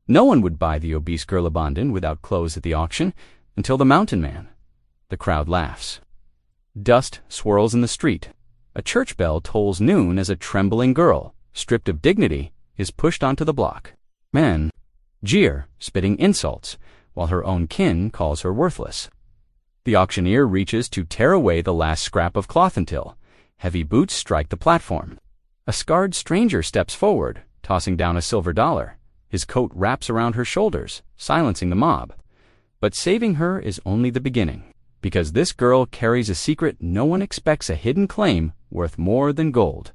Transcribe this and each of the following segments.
No one would buy the obese girl abandoned without clothes at the auction until the mountain man. The crowd laughs. Dust swirls in the street. A church bell tolls noon as a trembling girl, stripped of dignity, is pushed onto the block. Men jeer, spitting insults, while her own kin calls her worthless. The auctioneer reaches to tear away the last scrap of cloth until heavy boots strike the platform. A scarred stranger steps forward, tossing down a silver dollar. His coat wraps around her shoulders, silencing the mob. But saving her is only the beginning, because this girl carries a secret no one expects, a hidden claim worth more than gold,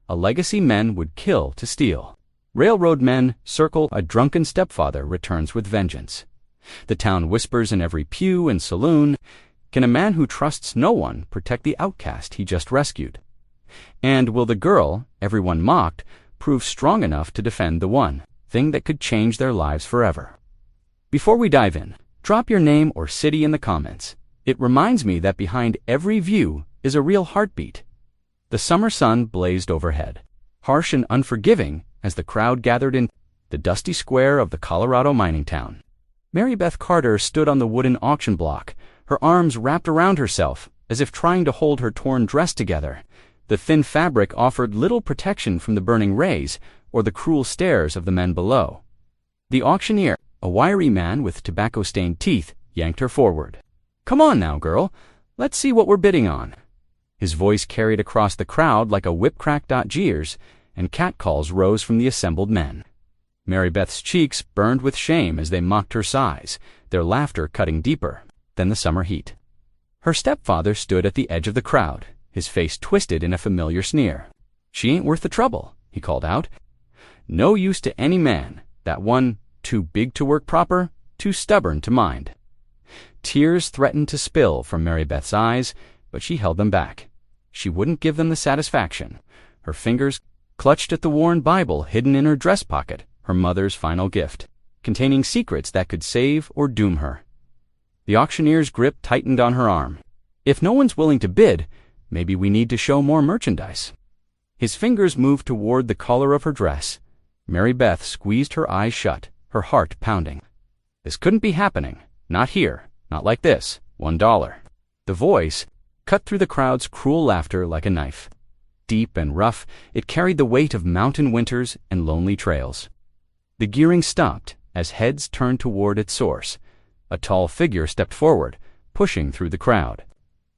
a legacy men would kill to steal. Railroad men circle. A drunken stepfather returns with vengeance. The town whispers in every pew and saloon, can a man who trusts no one protect the outcast he just rescued? And will the girl, everyone mocked, prove strong enough to defend the one thing that could change their lives forever? Before we dive in, drop your name or city in the comments. It reminds me that behind every view is a real heartbeat. The summer sun blazed overhead, harsh and unforgiving as the crowd gathered in the dusty square of the Colorado mining town. Mary Beth Carter stood on the wooden auction block, her arms wrapped around herself as if trying to hold her torn dress together. The thin fabric offered little protection from the burning rays or the cruel stares of the men below. The auctioneer, a wiry man with tobacco-stained teeth, yanked her forward. "Come on now, girl. Let's see what we're bidding on." His voice carried across the crowd like a whip-crack. Jeers and catcalls rose from the assembled men. Mary Beth's cheeks burned with shame as they mocked her size, their laughter cutting deeper than the summer heat. Her stepfather stood at the edge of the crowd, his face twisted in a familiar sneer. "She ain't worth the trouble," he called out. "No use to any man, that one too big to work proper, too stubborn to mind." Tears threatened to spill from Mary Beth's eyes, but she held them back. She wouldn't give them the satisfaction. Her fingers clutched at the worn Bible hidden in her dress pocket, her mother's final gift, containing secrets that could save or doom her. The auctioneer's grip tightened on her arm. "If no one's willing to bid, maybe we need to show more merchandise." His fingers moved toward the collar of her dress. Mary Beth squeezed her eyes shut, her heart pounding. This couldn't be happening. Not here. Not like this. $1. The voice cut through the crowd's cruel laughter like a knife. Deep and rough, it carried the weight of mountain winters and lonely trails. The gearing stopped as heads turned toward its source. A tall figure stepped forward, pushing through the crowd.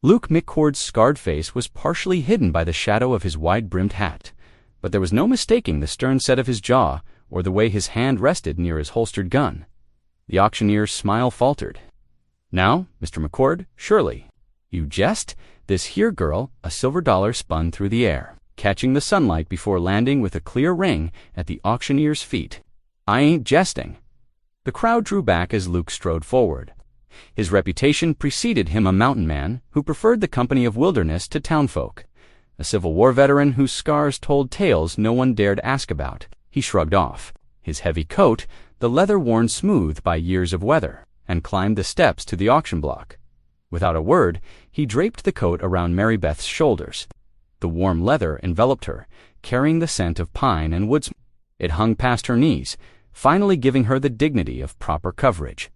Luke McCord's scarred face was partially hidden by the shadow of his wide-brimmed hat, but there was no mistaking the stern set of his jaw or the way his hand rested near his holstered gun. The auctioneer's smile faltered. "Now, Mr. McCord, surely. You jest? This here girl," a silver dollar spun through the air, catching the sunlight before landing with a clear ring at the auctioneer's feet. "I ain't jesting." The crowd drew back as Luke strode forward. His reputation preceded him, a mountain man who preferred the company of wilderness to townfolk, a Civil War veteran whose scars told tales no one dared ask about. He shrugged off his heavy coat, the leather worn smooth by years of weather, and climbed the steps to the auction block. Without a word, he draped the coat around Mary Beth's shoulders. The warm leather enveloped her, carrying the scent of pine and woods. It hung past her knees, finally giving her the dignity of proper coverage.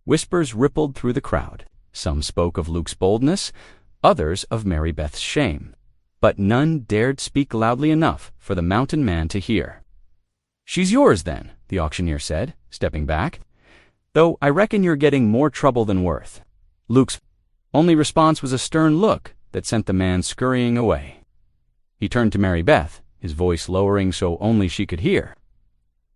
Whispers rippled through the crowd. Some spoke of Luke's boldness, others of Mary Beth's shame. But none dared speak loudly enough for the mountain man to hear. "She's yours, then," the auctioneer said, stepping back. "Though I reckon you're getting more trouble than worth." Luke's only response was a stern look that sent the man scurrying away. He turned to Mary Beth, his voice lowering so only she could hear.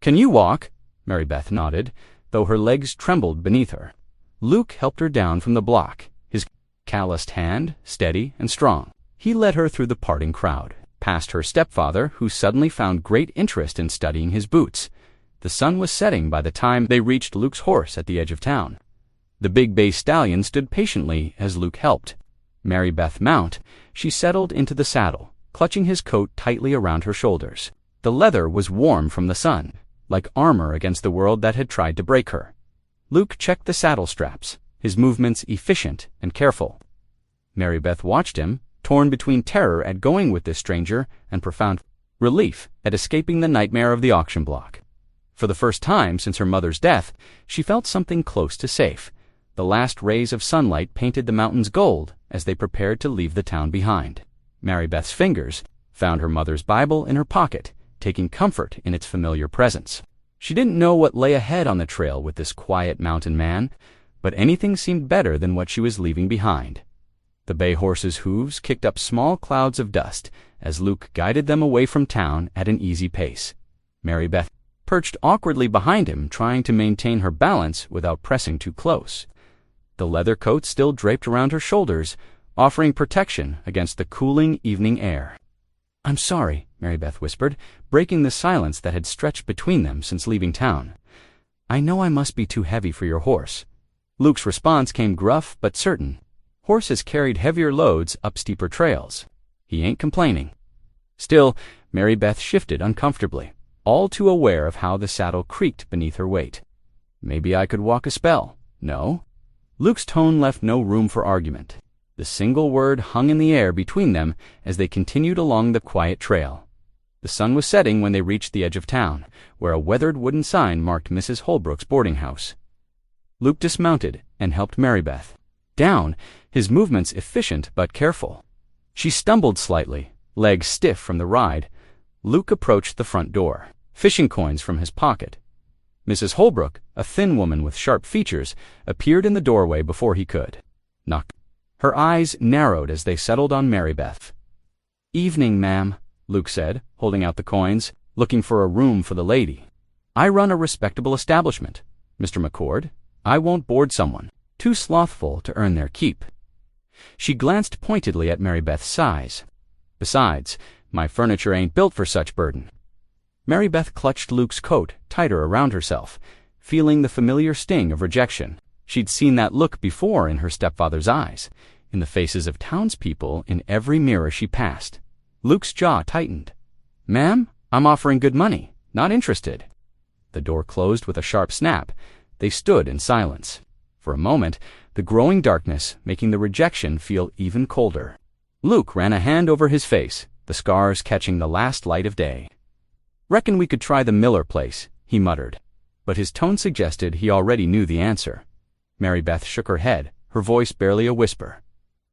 "Can you walk?" Mary Beth nodded, though her legs trembled beneath her. Luke helped her down from the block, his calloused hand steady and strong. He led her through the parting crowd, past her stepfather, who suddenly found great interest in studying his boots. The sun was setting by the time they reached Luke's horse at the edge of town. The big bay stallion stood patiently as Luke helped Mary Beth mount. She settled into the saddle, clutching his coat tightly around her shoulders. The leather was warm from the sun, like armor against the world that had tried to break her. Luke checked the saddle straps, his movements efficient and careful. Mary Beth watched him, torn between terror at going with this stranger and profound relief at escaping the nightmare of the auction block. For the first time since her mother's death, she felt something close to safe. The last rays of sunlight painted the mountains gold as they prepared to leave the town behind. Mary Beth's fingers found her mother's Bible in her pocket, taking comfort in its familiar presence. She didn't know what lay ahead on the trail with this quiet mountain man, but anything seemed better than what she was leaving behind. The bay horse's hooves kicked up small clouds of dust as Luke guided them away from town at an easy pace. Mary Beth perched awkwardly behind him, trying to maintain her balance without pressing too close. The leather coat still draped around her shoulders, offering protection against the cooling evening air. "I'm sorry," Mary Beth whispered, breaking the silence that had stretched between them since leaving town. "I know I must be too heavy for your horse." Luke's response came gruff but certain. Horses carried heavier loads up steeper trails. He ain't complaining. Still, Mary Beth shifted uncomfortably, all too aware of how the saddle creaked beneath her weight. "Maybe I could walk a spell." "No?" Luke's tone left no room for argument. The single word hung in the air between them as they continued along the quiet trail. The sun was setting when they reached the edge of town, where a weathered wooden sign marked Mrs. Holbrook's boarding house. Luke dismounted and helped Mary Beth down, his movements efficient but careful. She stumbled slightly, legs stiff from the ride. Luke approached the front door, fishing coins from his pocket. Mrs. Holbrook, a thin woman with sharp features, appeared in the doorway before he could knock. Her eyes narrowed as they settled on Mary Beth. "Evening, ma'am," Luke said, holding out the coins, looking for a room for the lady. "I run a respectable establishment, Mr. McCord. I won't board someone too slothful to earn their keep." She glanced pointedly at Mary Beth's size. "Besides, my furniture ain't built for such burden." Mary Beth clutched Luke's coat tighter around herself, feeling the familiar sting of rejection. She'd seen that look before in her stepfather's eyes, in the faces of townspeople in every mirror she passed. Luke's jaw tightened. "Ma'am, I'm offering good money, not interested." The door closed with a sharp snap. They stood in silence. For a moment, the growing darkness making the rejection feel even colder. Luke ran a hand over his face, the scars catching the last light of day. "Reckon we could try the Miller place," he muttered, but his tone suggested he already knew the answer. Mary Beth shook her head, her voice barely a whisper.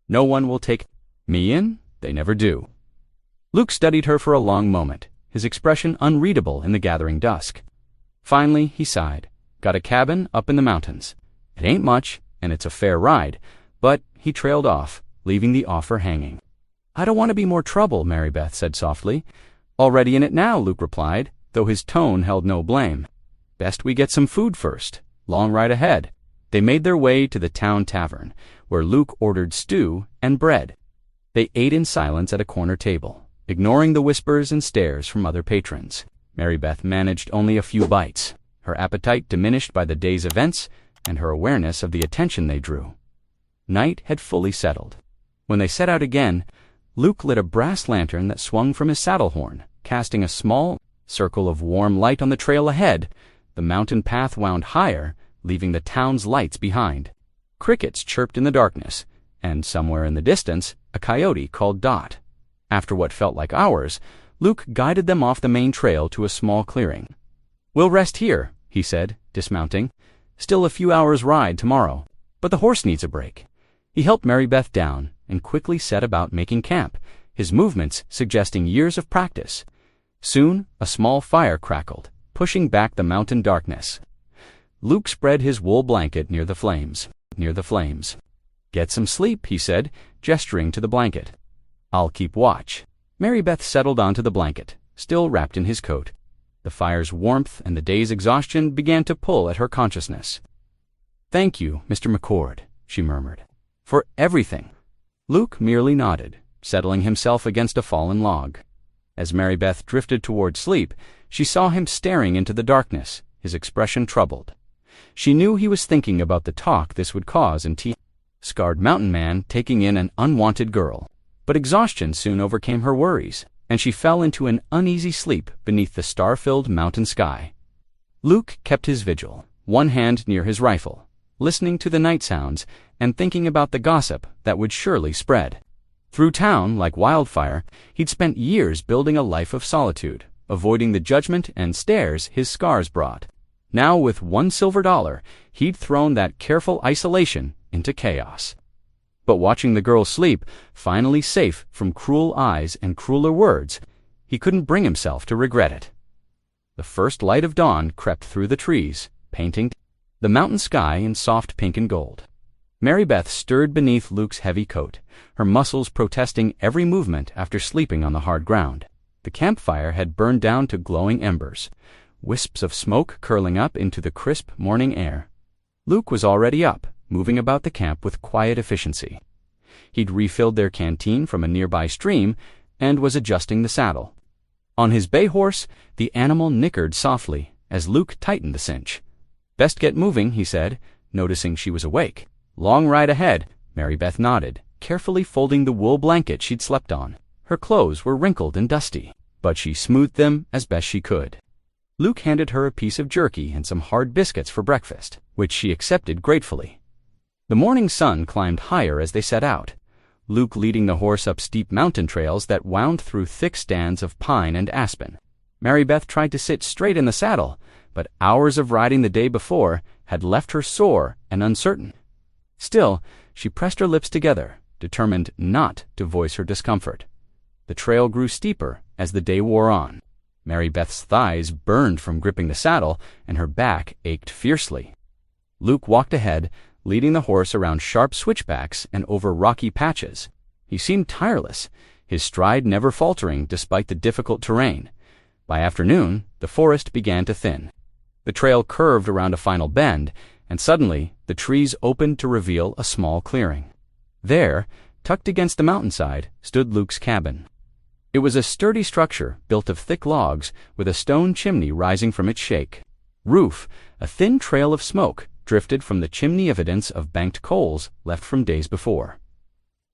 "No one will take me in? They never do." Luke studied her for a long moment, his expression unreadable in the gathering dusk. Finally, he sighed. "Got a cabin up in the mountains. It ain't much, and it's a fair ride," but he trailed off, leaving the offer hanging. "I don't want to be more trouble," Mary Beth said softly. "Already in it now," Luke replied, though his tone held no blame. "Best we get some food first. Long ride ahead." They made their way to the town tavern, where Luke ordered stew and bread. They ate in silence at a corner table, ignoring the whispers and stares from other patrons. Mary Beth managed only a few bites, her appetite diminished by the day's events and her awareness of the attention they drew. Night had fully settled. When they set out again, Luke lit a brass lantern that swung from his saddle horn, casting a small circle of warm light on the trail ahead. The mountain path wound higher, leaving the town's lights behind. Crickets chirped in the darkness, and somewhere in the distance, a coyote called Dot. After what felt like hours, Luke guided them off the main trail to a small clearing. "We'll rest here," he said, dismounting. "Still a few hours' ride tomorrow, but the horse needs a break." He helped Mary Beth down and quickly set about making camp, his movements suggesting years of practice. Soon, a small fire crackled, pushing back the mountain darkness. Luke spread his wool blanket near the flames. "Get some sleep," he said, gesturing to the blanket. "I'll keep watch." Mary Beth settled onto the blanket, still wrapped in his coat. The fire's warmth and the day's exhaustion began to pull at her consciousness. "Thank you, Mr. McCord," she murmured, "for everything." Luke merely nodded, settling himself against a fallen log. As Mary Beth drifted toward sleep, she saw him staring into the darkness, his expression troubled. She knew he was thinking about the talk this would cause in Scarred mountain man taking in an unwanted girl. But exhaustion soon overcame her worries, and she fell into an uneasy sleep beneath the star-filled mountain sky. Luke kept his vigil, one hand near his rifle, listening to the night sounds and thinking about the gossip that would surely spread. Through town, like wildfire, he'd spent years building a life of solitude, avoiding the judgment and stares his scars brought. Now, with $1 silver, he'd thrown that careful isolation into chaos. But watching the girl sleep, finally safe from cruel eyes and crueler words, he couldn't bring himself to regret it. The first light of dawn crept through the trees, painting the mountain sky in soft pink and gold. Mary Beth stirred beneath Luke's heavy coat, her muscles protesting every movement after sleeping on the hard ground. The campfire had burned down to glowing embers, wisps of smoke curling up into the crisp morning air. Luke was already up, moving about the camp with quiet efficiency. He'd refilled their canteen from a nearby stream and was adjusting the saddle. On his bay horse, the animal nickered softly as Luke tightened the cinch. "Best get moving," he said, noticing she was awake. "Long ride ahead." Mary Beth nodded, carefully folding the wool blanket she'd slept on. Her clothes were wrinkled and dusty, but she smoothed them as best she could. Luke handed her a piece of jerky and some hard biscuits for breakfast, which she accepted gratefully. The morning sun climbed higher as they set out, Luke leading the horse up steep mountain trails that wound through thick stands of pine and aspen. Mary Beth tried to sit straight in the saddle, but hours of riding the day before had left her sore and uncertain. Still, she pressed her lips together, determined not to voice her discomfort. The trail grew steeper as the day wore on. Mary Beth's thighs burned from gripping the saddle, and her back ached fiercely. Luke walked ahead, leading the horse around sharp switchbacks and over rocky patches. He seemed tireless, his stride never faltering despite the difficult terrain. By afternoon, the forest began to thin. The trail curved around a final bend, and suddenly the trees opened to reveal a small clearing. There, tucked against the mountainside, stood Luke's cabin. It was a sturdy structure built of thick logs with a stone chimney rising from its shake. Roof, a thin trail of smoke, drifted from the chimney, evidence of banked coals left from days before.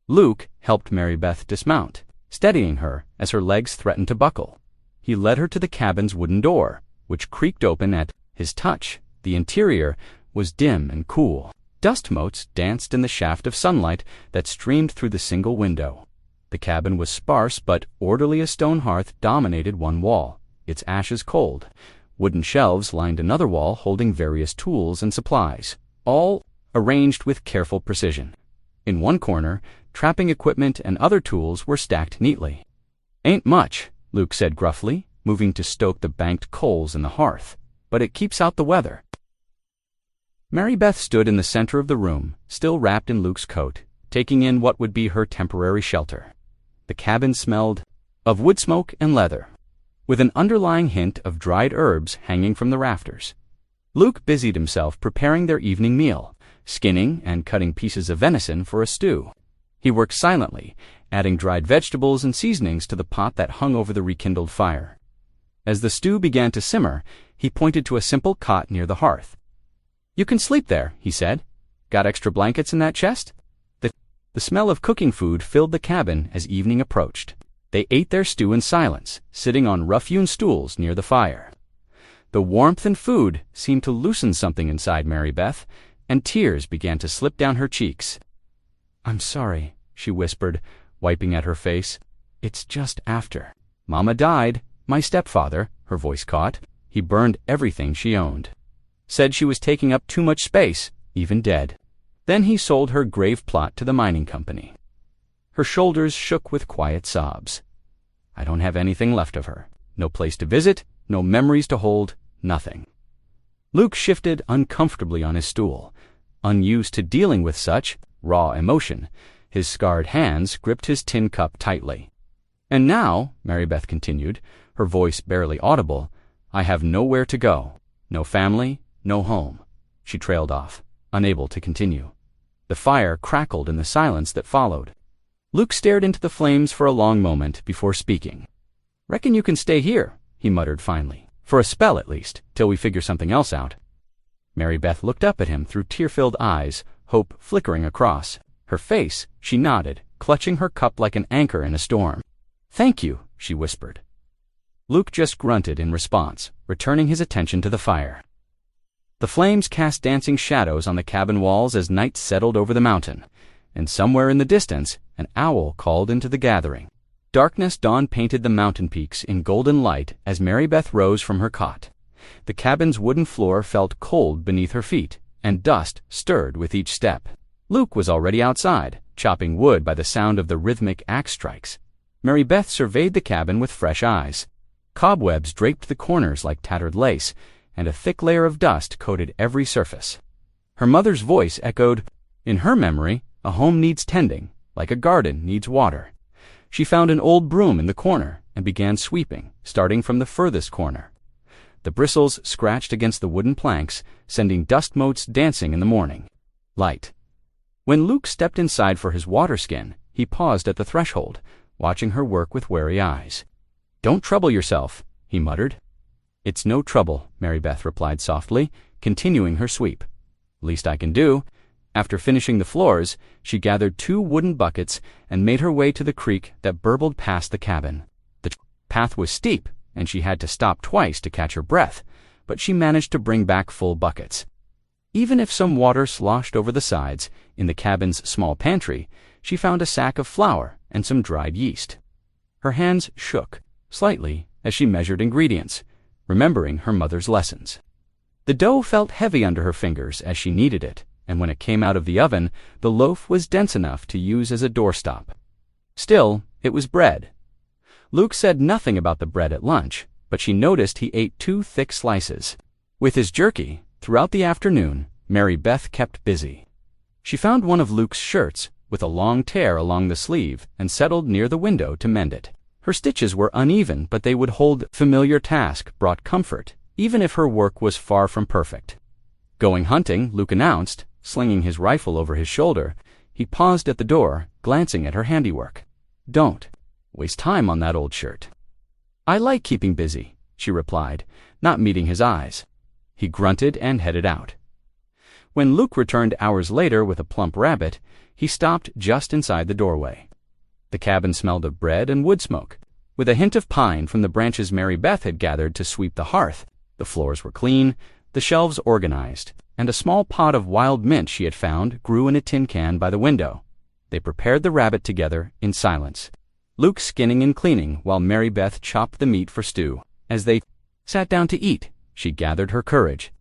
Luke helped Mary Beth dismount, steadying her as her legs threatened to buckle. He led her to the cabin's wooden door, which creaked open at his touch. The interior was dim and cool. Dust motes danced in the shaft of sunlight that streamed through the single window. The cabin was sparse, but orderly. A stone hearth dominated one wall, its ashes cold. Wooden shelves lined another wall holding various tools and supplies, all arranged with careful precision. In one corner, trapping equipment and other tools were stacked neatly. "Ain't much," Luke said gruffly, moving to stoke the banked coals in the hearth, "but it keeps out the weather." Mary Beth stood in the center of the room, still wrapped in Luke's coat, taking in what would be her temporary shelter. The cabin smelled of wood smoke and leather, with an underlying hint of dried herbs hanging from the rafters. Luke busied himself preparing their evening meal, skinning and cutting pieces of venison for a stew. He worked silently, adding dried vegetables and seasonings to the pot that hung over the rekindled fire. As the stew began to simmer, he pointed to a simple cot near the hearth. "You can sleep there," he said. "Got extra blankets in that chest?" The smell of cooking food filled the cabin as evening approached. They ate their stew in silence, sitting on rough-hewn stools near the fire. The warmth and food seemed to loosen something inside Mary Beth, and tears began to slip down her cheeks. "I'm sorry," she whispered, wiping at her face. "It's just after Mama died. My stepfather," her voice caught. "He burned everything she owned. Said she was taking up too much space, even dead. Then he sold her grave plot to the mining company." Her shoulders shook with quiet sobs. "I don't have anything left of her. No place to visit, no memories to hold, nothing." Luke shifted uncomfortably on his stool. Unused to dealing with such raw emotion, his scarred hands gripped his tin cup tightly. "And now," Mary Beth continued, her voice barely audible, "I have nowhere to go. No family, no home." She trailed off, unable to continue. The fire crackled in the silence that followed. Luke stared into the flames for a long moment before speaking. "Reckon you can stay here," he muttered finally. "For a spell, at least, till we figure something else out." Mary Beth looked up at him through tear-filled eyes, hope flickering across her face. She nodded, clutching her cup like an anchor in a storm. "Thank you," she whispered. Luke just grunted in response, returning his attention to the fire. The flames cast dancing shadows on the cabin walls as night settled over the mountain, and somewhere in the distance, an owl called into the gathering. Darkness dawn painted the mountain peaks in golden light as Mary Beth rose from her cot. The cabin's wooden floor felt cold beneath her feet, and dust stirred with each step. Luke was already outside, chopping wood by the sound of the rhythmic axe strikes. Mary Beth surveyed the cabin with fresh eyes. Cobwebs draped the corners like tattered lace, and a thick layer of dust coated every surface. Her mother's voice echoed, in her memory, a home needs tending, like a garden needs water. She found an old broom in the corner and began sweeping, starting from the furthest corner. The bristles scratched against the wooden planks, sending dust motes dancing in the morning light. When Luke stepped inside for his water skin, he paused at the threshold, watching her work with wary eyes. "Don't trouble yourself," he muttered. "It's no trouble," Mary Beth replied softly, continuing her sweep. "Least I can do." After finishing the floors, she gathered 2 wooden buckets and made her way to the creek that burbled past the cabin. The path was steep, and she had to stop twice to catch her breath, but she managed to bring back full buckets. Even if some water sloshed over the sides, in the cabin's small pantry, she found a sack of flour and some dried yeast. Her hands shook slightly as she measured ingredients, remembering her mother's lessons. The dough felt heavy under her fingers as she kneaded it, and when it came out of the oven, the loaf was dense enough to use as a doorstop. Still, it was bread. Luke said nothing about the bread at lunch, but she noticed he ate 2 thick slices. With his jerky, throughout the afternoon, Mary Beth kept busy. She found one of Luke's shirts with a long tear along the sleeve and settled near the window to mend it. Her stitches were uneven, but they would hold. Familiar task brought comfort, even if her work was far from perfect. Going hunting, Luke announced, slinging his rifle over his shoulder. He paused at the door, glancing at her handiwork. "Don't waste time on that old shirt." "I like keeping busy," she replied, not meeting his eyes. He grunted and headed out. When Luke returned hours later with a plump rabbit, he stopped just inside the doorway. The cabin smelled of bread and wood smoke, with a hint of pine from the branches Mary Beth had gathered to sweep the hearth. The floors were clean, the shelves organized, and a small pot of wild mint she had found grew in a tin can by the window. They prepared the rabbit together in silence, Luke skinning and cleaning while Mary Beth chopped the meat for stew. As they sat down to eat, she gathered her courage.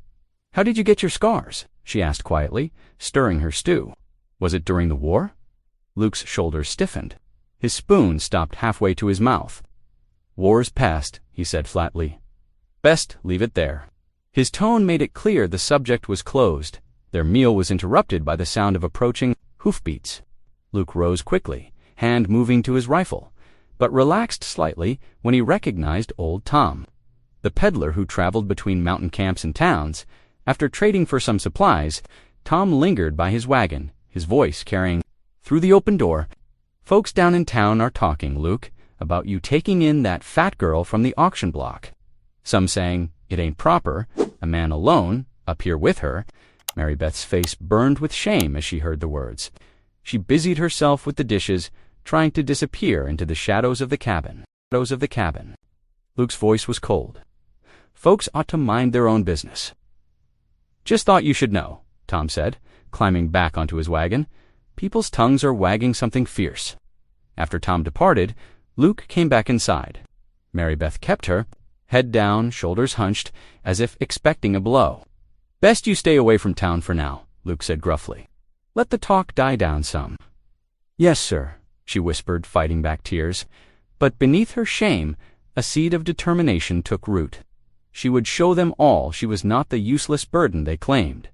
"How did you get your scars?" she asked quietly, stirring her stew. "Was it during the war?" Luke's shoulders stiffened. His spoon stopped halfway to his mouth. "War's past," he said flatly. "Best leave it there." His tone made it clear the subject was closed. Their meal was interrupted by the sound of approaching hoofbeats. Luke rose quickly, hand moving to his rifle, but relaxed slightly when he recognized old Tom, the peddler who traveled between mountain camps and towns. After trading for some supplies, Tom lingered by his wagon, his voice carrying through the open door. "Folks down in town are talking, Luke, about you taking in that fat girl from the auction block. Some saying, it ain't proper, a man alone, up here with her." Mary Beth's face burned with shame as she heard the words. She busied herself with the dishes, trying to disappear into the shadows of the cabin. Luke's voice was cold. "Folks ought to mind their own business." "Just thought you should know," Tom said, climbing back onto his wagon. "People's tongues are wagging something fierce." After Tom departed, Luke came back inside. Mary Beth kept her, head down, shoulders hunched, as if expecting a blow. "Best you stay away from town for now," Luke said gruffly. "Let the talk die down some." "Yes, sir," she whispered, fighting back tears. But beneath her shame, a seed of determination took root. She would show them all she was not the useless burden they claimed.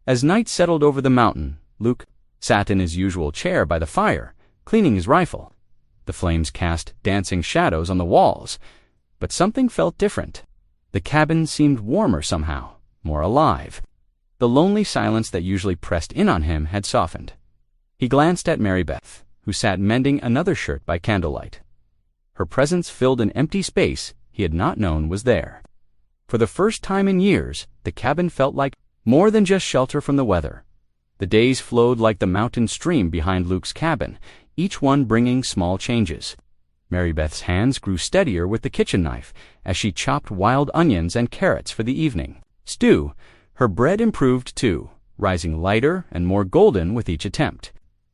As night settled over the mountain, Luke sat in his usual chair by the fire, cleaning his rifle. The flames cast dancing shadows on the walls, but something felt different. The cabin seemed warmer somehow, more alive. The lonely silence that usually pressed in on him had softened. He glanced at Mary Beth, who sat mending another shirt by candlelight. Her presence filled an empty space he had not known was there. For the first time in years, the cabin felt like more than just shelter from the weather. The days flowed like the mountain stream behind Luke's cabin, each one bringing small changes. Mary Beth's hands grew steadier with the kitchen knife as she chopped wild onions and carrots for the evening stew. Her bread improved too, rising lighter and more golden with each attempt.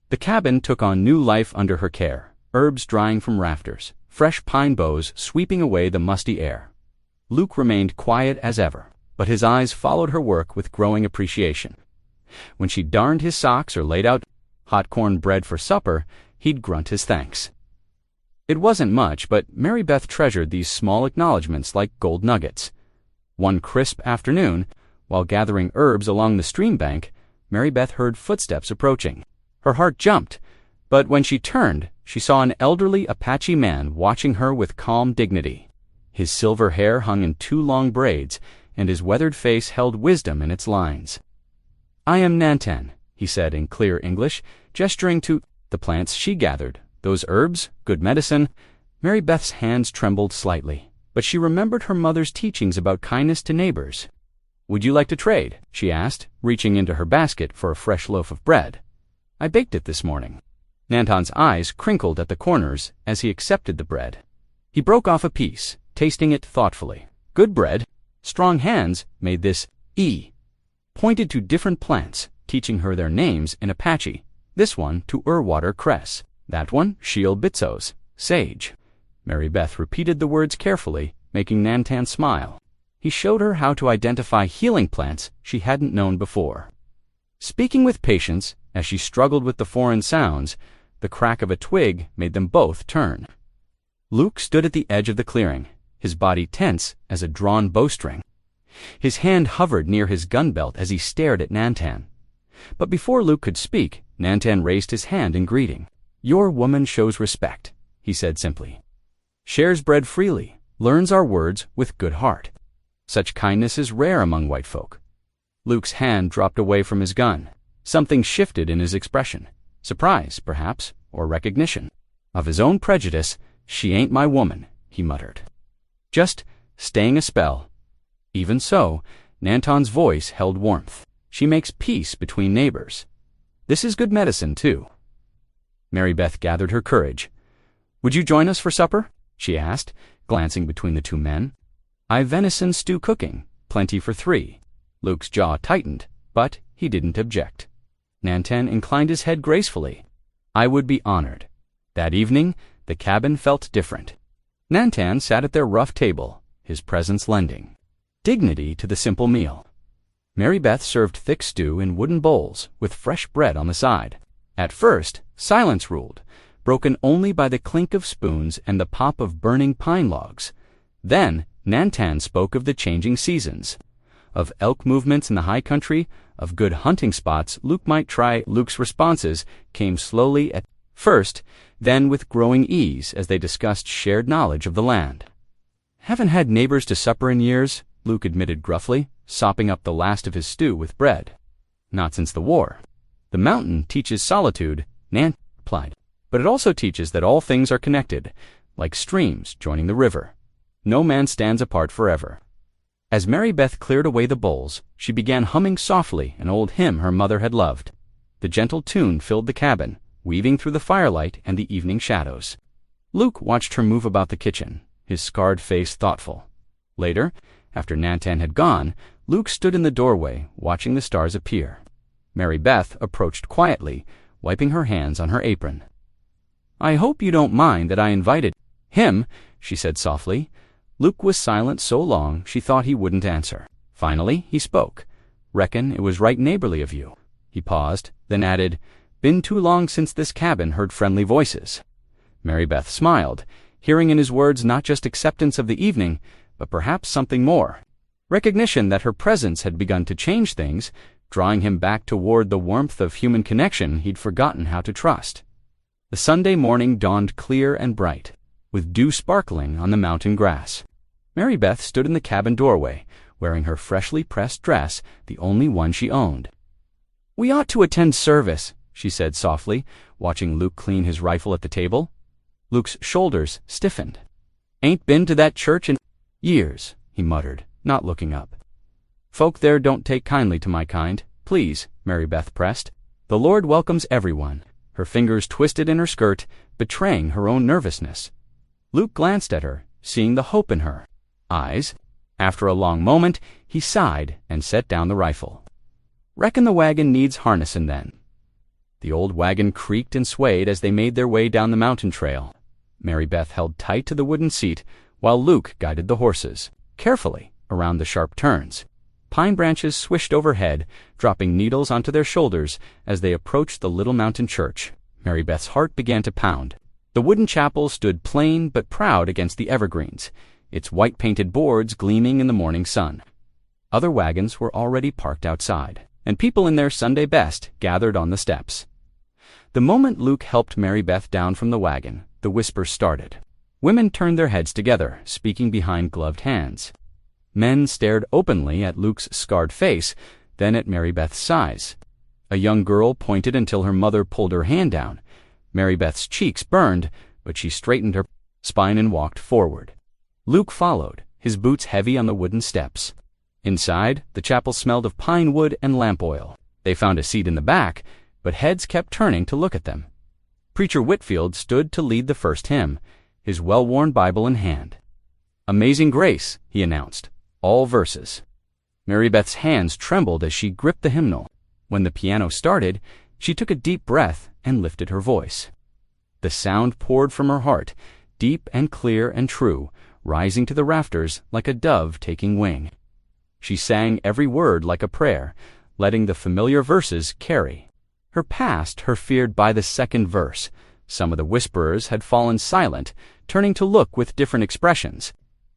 The cabin took on new life under her care. herbs drying from rafters, fresh pine boughs sweeping away the musty air. Luke remained quiet as ever, but his eyes followed her work with growing appreciation. When she darned his socks or laid out hot corn bread for supper, he'd grunt his thanks. It wasn't much, but Mary Beth treasured these small acknowledgments like gold nuggets. One crisp afternoon, while gathering herbs along the stream bank, Mary Beth heard footsteps approaching. Her heart jumped, but when she turned, she saw an elderly Apache man watching her with calm dignity. His silver hair hung in 2 long braids, and his weathered face held wisdom in its lines. "I am Nantan," he said in clear English, gesturing to the plants she gathered. "Those herbs, good medicine." Mary Beth's hands trembled slightly, but she remembered her mother's teachings about kindness to neighbors. "Would you like to trade?" she asked, reaching into her basket for a fresh loaf of bread. "I baked it this morning." Nantan's eyes crinkled at the corners as he accepted the bread. He broke off a piece, tasting it thoughtfully. Good bread, strong hands made this pointed to different plants, teaching her their names in Apache. This one to Urwater cress, that one Shiel bitzos, sage. Mary Beth repeated the words carefully, making Nantan smile. He showed her how to identify healing plants she hadn't known before. Speaking with patience, as she struggled with the foreign sounds, the crack of a twig made them both turn. Luke stood at the edge of the clearing, his body tense as a drawn bowstring. His hand hovered near his gun belt as he stared at Nantan. But before Luke could speak, Nantan raised his hand in greeting. "Your woman shows respect," he said simply. "Shares bread freely, learns our words with good heart. Such kindness is rare among white folk." Luke's hand dropped away from his gun. Something shifted in his expression. Surprise, perhaps, or recognition. Of his own prejudice, "She ain't my woman," he muttered. "Just staying a spell." Even so, Nantan's voice held warmth. "She makes peace between neighbors. This is good medicine, too." Mary Beth gathered her courage. "Would you join us for supper?" she asked, glancing between the 2 men. "I've venison stew cooking, plenty for 3. Luke's jaw tightened, but he didn't object. Nantan inclined his head gracefully. "I would be honored." That evening, the cabin felt different. Nantan sat at their rough table, his presence lending dignity to the simple meal. Mary Beth served thick stew in wooden bowls with fresh bread on the side. At first, silence ruled, broken only by the clink of spoons and the pop of burning pine logs. Then Nantan spoke of the changing seasons, of elk movements in the high country, of good hunting spots Luke might try. Luke's responses came slowly at first, then with growing ease as they discussed shared knowledge of the land. "Haven't had neighbors to supper in years," Luke admitted gruffly, sopping up the last of his stew with bread. "Not since the war." "The mountain teaches solitude," Nan replied. "But it also teaches that all things are connected, like streams joining the river. No man stands apart forever." As Mary Beth cleared away the bowls, she began humming softly an old hymn her mother had loved. The gentle tune filled the cabin, weaving through the firelight and the evening shadows. Luke watched her move about the kitchen, his scarred face thoughtful. Later, after Nantan had gone, Luke stood in the doorway, watching the stars appear. Mary Beth approached quietly, wiping her hands on her apron. "I hope you don't mind that I invited him," she said softly. Luke was silent so long she thought he wouldn't answer. Finally, he spoke. "Reckon it was right neighborly of you." He paused, then added, "Been too long since this cabin heard friendly voices." Mary Beth smiled, hearing in his words not just acceptance of the evening, but perhaps something more. Recognition that her presence had begun to change things, drawing him back toward the warmth of human connection he'd forgotten how to trust. The Sunday morning dawned clear and bright, with dew sparkling on the mountain grass. Mary Beth stood in the cabin doorway, wearing her freshly pressed dress, the only one she owned. "We ought to attend service," she said softly, watching Luke clean his rifle at the table. Luke's shoulders stiffened. "Ain't been to that church in years," he muttered, not looking up. "Folk there don't take kindly to my kind. Please," Mary Beth pressed. "The Lord welcomes everyone." Her fingers twisted in her skirt, betraying her own nervousness. Luke glanced at her, seeing the hope in her eyes. After a long moment, he sighed and set down the rifle. "Reckon the wagon needs harnessin' then." The old wagon creaked and swayed as they made their way down the mountain trail. Mary Beth held tight to the wooden seat while Luke guided the horses, carefully, around the sharp turns. Pine branches swished overhead, dropping needles onto their shoulders as they approached the little mountain church. Mary Beth's heart began to pound. The wooden chapel stood plain but proud against the evergreens, its white-painted boards gleaming in the morning sun. Other wagons were already parked outside, and people in their Sunday best gathered on the steps. The moment Luke helped Mary Beth down from the wagon, the whispers started. Women turned their heads together, speaking behind gloved hands. Men stared openly at Luke's scarred face, then at Mary Beth's size. A young girl pointed until her mother pulled her hand down. Mary Beth's cheeks burned, but she straightened her spine and walked forward. Luke followed, his boots heavy on the wooden steps. Inside, the chapel smelled of pine wood and lamp oil. They found a seat in the back, but heads kept turning to look at them. Preacher Whitfield stood to lead the first hymn, his well-worn Bible in hand. "Amazing Grace," he announced, all verses. Mary Beth's hands trembled as she gripped the hymnal. When the piano started, she took a deep breath and lifted her voice. The sound poured from her heart, deep and clear and true, rising to the rafters like a dove taking wing. She sang every word like a prayer, letting the familiar verses carry. Her past her feared by the second verse. Some of the whisperers had fallen silent, turning to look with different expressions.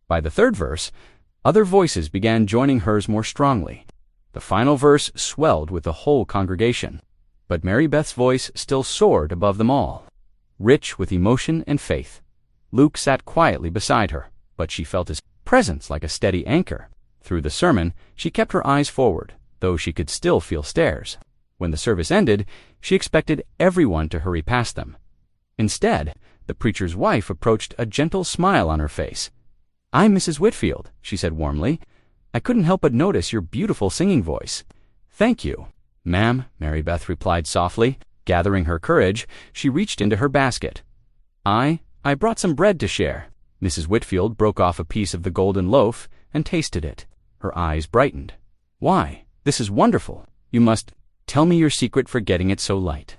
By the third verse, other voices began joining hers more strongly. The final verse swelled with the whole congregation. But Mary Beth's voice still soared above them all, rich with emotion and faith. Luke sat quietly beside her, but she felt his presence like a steady anchor. Through the sermon, she kept her eyes forward, though she could still feel stares. When the service ended, she expected everyone to hurry past them. Instead, the preacher's wife approached, a gentle smile on her face. "I'm Mrs. Whitfield," she said warmly. "I couldn't help but notice your beautiful singing voice." "Thank you, ma'am," Mary Beth replied softly. Gathering her courage, she reached into her basket. I brought some bread to share." Mrs. Whitfield broke off a piece of the golden loaf and tasted it. Her eyes brightened. "Why, this is wonderful. You must tell me your secret for getting it so light."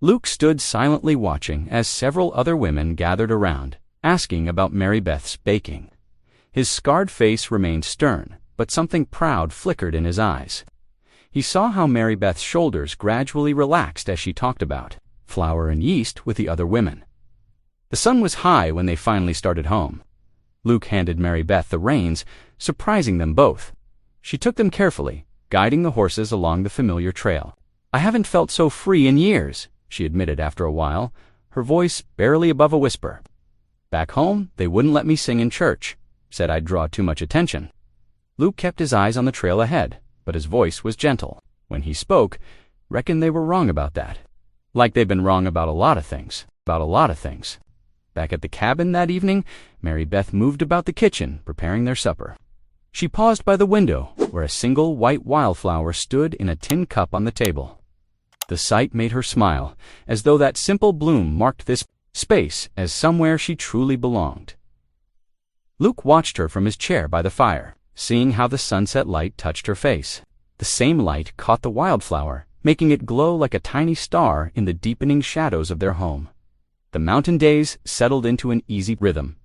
Luke stood silently watching as several other women gathered around, asking about Mary Beth's baking. His scarred face remained stern, but something proud flickered in his eyes. He saw how Mary Beth's shoulders gradually relaxed as she talked about flour and yeast with the other women. The sun was high when they finally started home. Luke handed Mary Beth the reins, surprising them both. She took them carefully, guiding the horses along the familiar trail. "I haven't felt so free in years," she admitted after a while, her voice barely above a whisper. "Back home, they wouldn't let me sing in church, said I'd draw too much attention." Luke kept his eyes on the trail ahead, but his voice was gentle. When he spoke, reckoned they were wrong about that. Like they'd been wrong about a lot of things. Back at the cabin that evening, Mary Beth moved about the kitchen, preparing their supper. She paused by the window, where a single white wildflower stood in a tin cup on the table. The sight made her smile, as though that simple bloom marked this space as somewhere she truly belonged. Luke watched her from his chair by the fire, seeing how the sunset light touched her face. The same light caught the wildflower, making it glow like a tiny star in the deepening shadows of their home. The mountain days settled into an easy rhythm.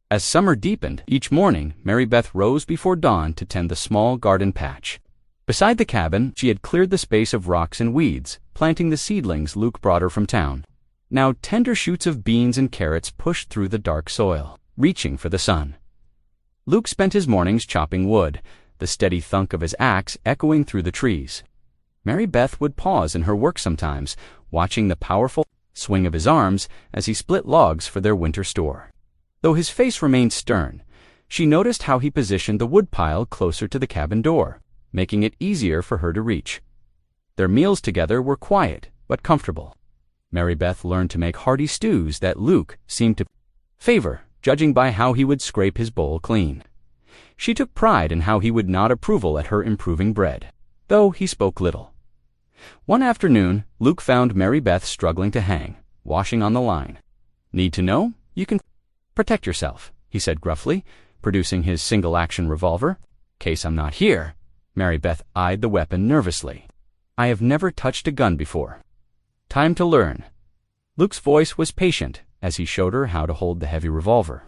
As summer deepened, each morning Mary Beth rose before dawn to tend the small garden patch. Beside the cabin, she had cleared the space of rocks and weeds, planting the seedlings Luke brought her from town. Now tender shoots of beans and carrots pushed through the dark soil, reaching for the sun. Luke spent his mornings chopping wood, the steady thunk of his axe echoing through the trees. Mary Beth would pause in her work sometimes, watching the powerful swing of his arms as he split logs for their winter store. Though his face remained stern, she noticed how he positioned the woodpile closer to the cabin door, making it easier for her to reach. Their meals together were quiet but comfortable. Mary Beth learned to make hearty stews that Luke seemed to favor, judging by how he would scrape his bowl clean. She took pride in how he would nod approval at her improving bread, though he spoke little. One afternoon, Luke found Mary Beth struggling to hang, washing on the line. "Need to know? You can protect yourself," he said gruffly, producing his single-action revolver. "Case I'm not here." Mary Beth eyed the weapon nervously. "I have never touched a gun before." Time to learn. Luke's voice was patient as he showed her how to hold the heavy revolver.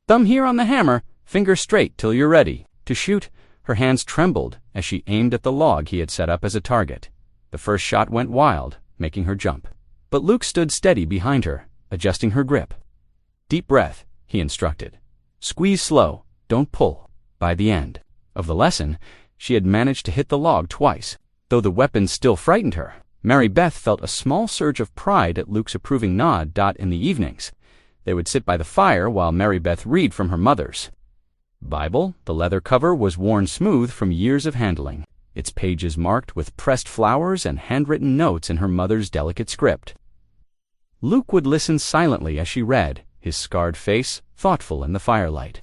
Thumb here on the hammer, finger straight till you're ready. To shoot, her hands trembled as she aimed at the log he had set up as a target. The first shot went wild, making her jump. But Luke stood steady behind her, adjusting her grip. Deep breath, he instructed. Squeeze slow, don't pull. By the end of the lesson, she had managed to hit the log twice. Though the weapon still frightened her, Mary Beth felt a small surge of pride at Luke's approving nod. In the evenings, they would sit by the fire while Mary Beth read from her mother's Bible. The leather cover was worn smooth from years of handling, its pages marked with pressed flowers and handwritten notes in her mother's delicate script. Luke would listen silently as she read, his scarred face thoughtful in the firelight.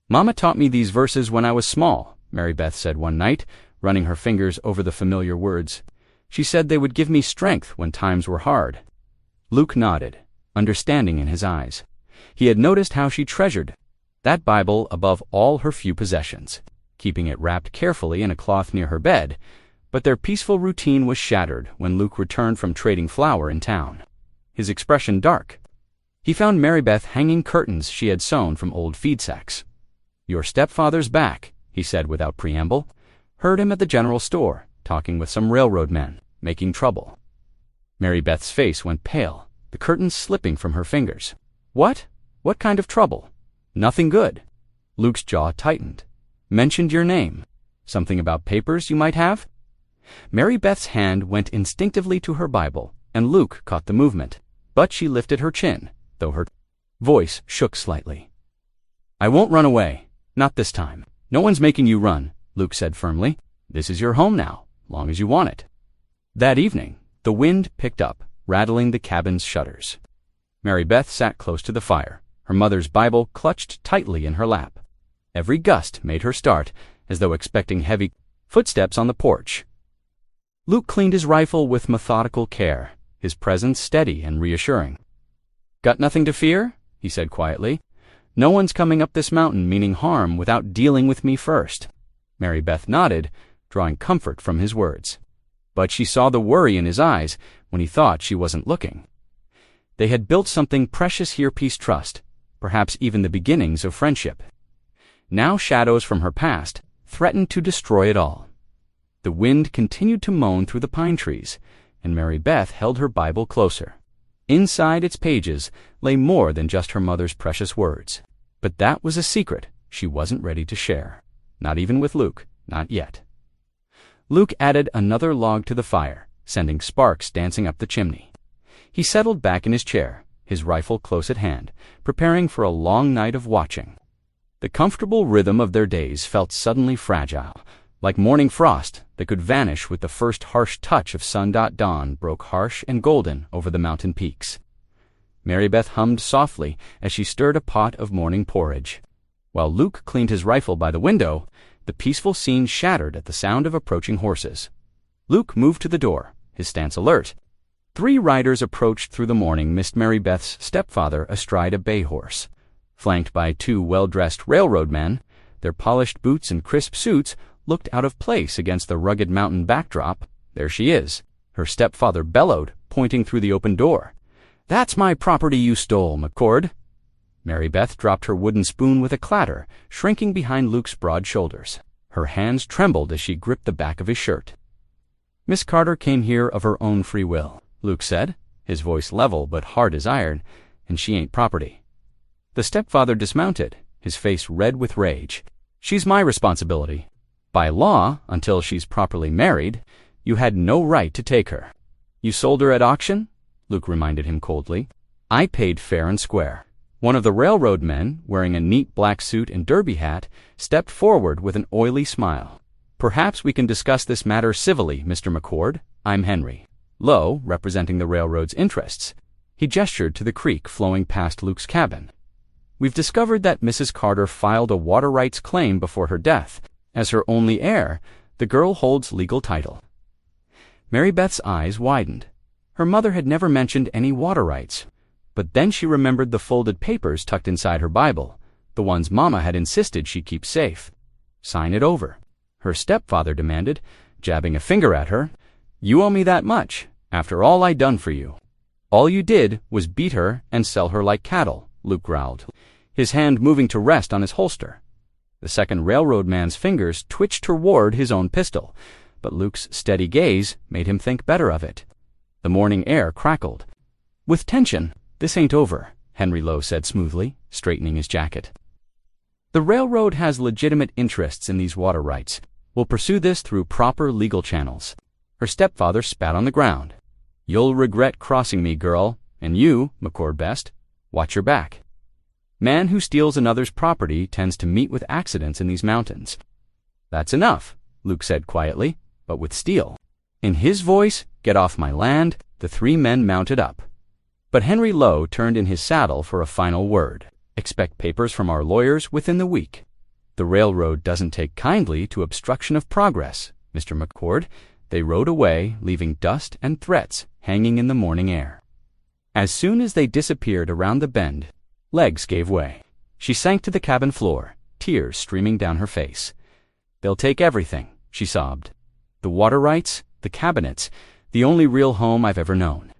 Mama taught me these verses when I was small, Mary Beth said one night, running her fingers over the familiar words. She said they would give me strength when times were hard. Luke nodded, understanding in his eyes. He had noticed how she treasured that Bible above all her few possessions, keeping it wrapped carefully in a cloth near her bed, but their peaceful routine was shattered when Luke returned from trading flour in town, his expression dark. He found Mary Beth hanging curtains she had sewn from old feed sacks. Your stepfather's back, he said without preamble. Heard him at the general store, talking with some railroad men, making trouble. Mary Beth's face went pale, the curtains slipping from her fingers. What? What kind of trouble? Nothing good. Luke's jaw tightened. Mentioned your name. Something about papers you might have? Mary Beth's hand went instinctively to her Bible, and Luke caught the movement. But she lifted her chin, though her voice shook slightly. I won't run away. Not this time. No one's making you run, Luke said firmly. This is your home now, long as you want it. That evening, the wind picked up, rattling the cabin's shutters. Mary Beth sat close to the fire, her mother's Bible clutched tightly in her lap. Every gust made her start, as though expecting heavy footsteps on the porch. Luke cleaned his rifle with methodical care, his presence steady and reassuring. Got nothing to fear? He said quietly. No one's coming up this mountain meaning harm without dealing with me first. Mary Beth nodded, drawing comfort from his words. But she saw the worry in his eyes when he thought she wasn't looking. They had built something precious here, peace, trust, perhaps even the beginnings of friendship. Now shadows from her past threatened to destroy it all. The wind continued to moan through the pine trees, and Mary Beth held her Bible closer. Inside its pages lay more than just her mother's precious words. But that was a secret she wasn't ready to share. Not even with Luke, not yet. Luke added another log to the fire, sending sparks dancing up the chimney. He settled back in his chair, his rifle close at hand, preparing for a long night of watching. The comfortable rhythm of their days felt suddenly fragile, like morning frost that could vanish with the first harsh touch of sun. Dawn broke harsh and golden over the mountain peaks. Mary Beth hummed softly as she stirred a pot of morning porridge. While Luke cleaned his rifle by the window, the peaceful scene shattered at the sound of approaching horses. Luke moved to the door, his stance alert. 3 riders approached through the morning, missed Mary Beth's stepfather astride a bay horse. Flanked by 2 well-dressed railroad men, their polished boots and crisp suits looked out of place against the rugged mountain backdrop. There she is, her stepfather bellowed, pointing through the open door. That's my property you stole, McCord. Mary Beth dropped her wooden spoon with a clatter, shrinking behind Luke's broad shoulders. Her hands trembled as she gripped the back of his shirt. Miss Carter came here of her own free will, Luke said, his voice level but hard as iron, and she ain't property. The stepfather dismounted, his face red with rage. She's my responsibility. By law, until she's properly married, you had no right to take her. You sold her at auction? Luke reminded him coldly. I paid fair and square. One of the railroad men, wearing a neat black suit and derby hat, stepped forward with an oily smile. Perhaps we can discuss this matter civilly, Mr. McCord. I'm Henry. Lowe, representing the railroad's interests. He gestured to the creek flowing past Luke's cabin. We've discovered that Mrs. Carter filed a water rights claim before her death. As her only heir, the girl holds legal title. Mary Beth's eyes widened. Her mother had never mentioned any water rights, but then she remembered the folded papers tucked inside her Bible, the ones Mama had insisted she keep safe. Sign it over, her stepfather demanded, jabbing a finger at her. You owe me that much, After all I done for you. All you did was beat her and sell her like cattle, Luke growled, his hand moving to rest on his holster. The second railroad man's fingers twitched toward his own pistol, but Luke's steady gaze made him think better of it. The morning air crackled. With tension, this ain't over, Henry Lowe said smoothly, straightening his jacket. The railroad has legitimate interests in these water rights. We'll pursue this through proper legal channels. Her stepfather spat on the ground. You'll regret crossing me, girl, and you, McCord Best, watch your back. Man who steals another's property tends to meet with accidents in these mountains. That's enough, Luke said quietly, but with steel. In his voice, get off my land, the three men mounted up. But Henry Lowe turned in his saddle for a final word. Expect papers from our lawyers within the week. The railroad doesn't take kindly to obstruction of progress, Mr. McCord. They rode away, leaving dust and threats hanging in the morning air. As soon as they disappeared around the bend, legs gave way. She sank to the cabin floor, tears streaming down her face. They'll take everything, she sobbed. The water rights, the cabinets, the only real home I've ever known.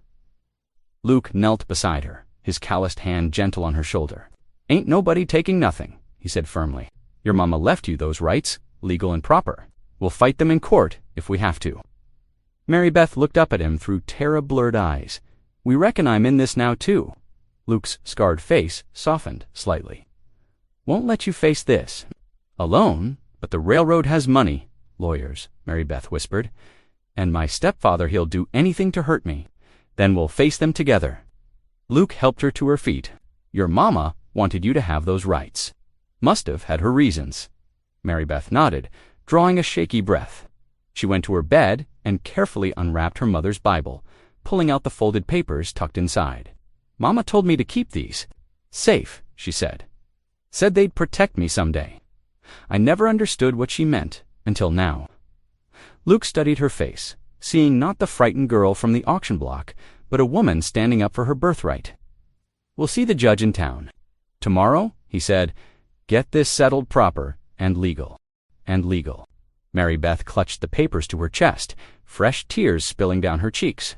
Luke knelt beside her, his calloused hand gentle on her shoulder. Ain't nobody taking nothing, he said firmly. Your mama left you those rights, legal and proper. We'll fight them in court if we have to. Mary Beth looked up at him through terror-blurred eyes. We reckon I'm in this now, too. Luke's scarred face softened slightly. Won't let you face this. Alone, but the railroad has money, lawyers, Mary Beth whispered. And my stepfather, he'll do anything to hurt me. Then we'll face them together. Luke helped her to her feet. Your mama wanted you to have those rights. Must have had her reasons. Mary Beth nodded, drawing a shaky breath. She went to her bed and carefully unwrapped her mother's Bible, pulling out the folded papers tucked inside. Mama told me to keep these. Safe, she said. Said they'd protect me someday. I never understood what she meant until now. Luke studied her face, seeing not the frightened girl from the auction block, but a woman standing up for her birthright. We'll see the judge in town. Tomorrow, he said, get this settled proper and legal. And legal. Mary Beth clutched the papers to her chest, fresh tears spilling down her cheeks.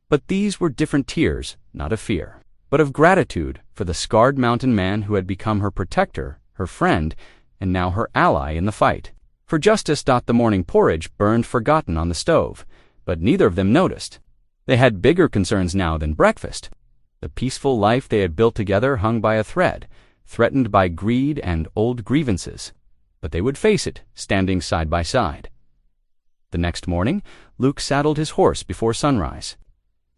But these were different tears, not of fear, but of gratitude for the scarred mountain man who had become her protector, her friend, and now her ally in the fight. For justice. The morning porridge burned forgotten on the stove, but neither of them noticed. They had bigger concerns now than breakfast. The peaceful life they had built together hung by a thread, threatened by greed and old grievances. But they would face it, standing side by side. The next morning, Luke saddled his horse before sunrise.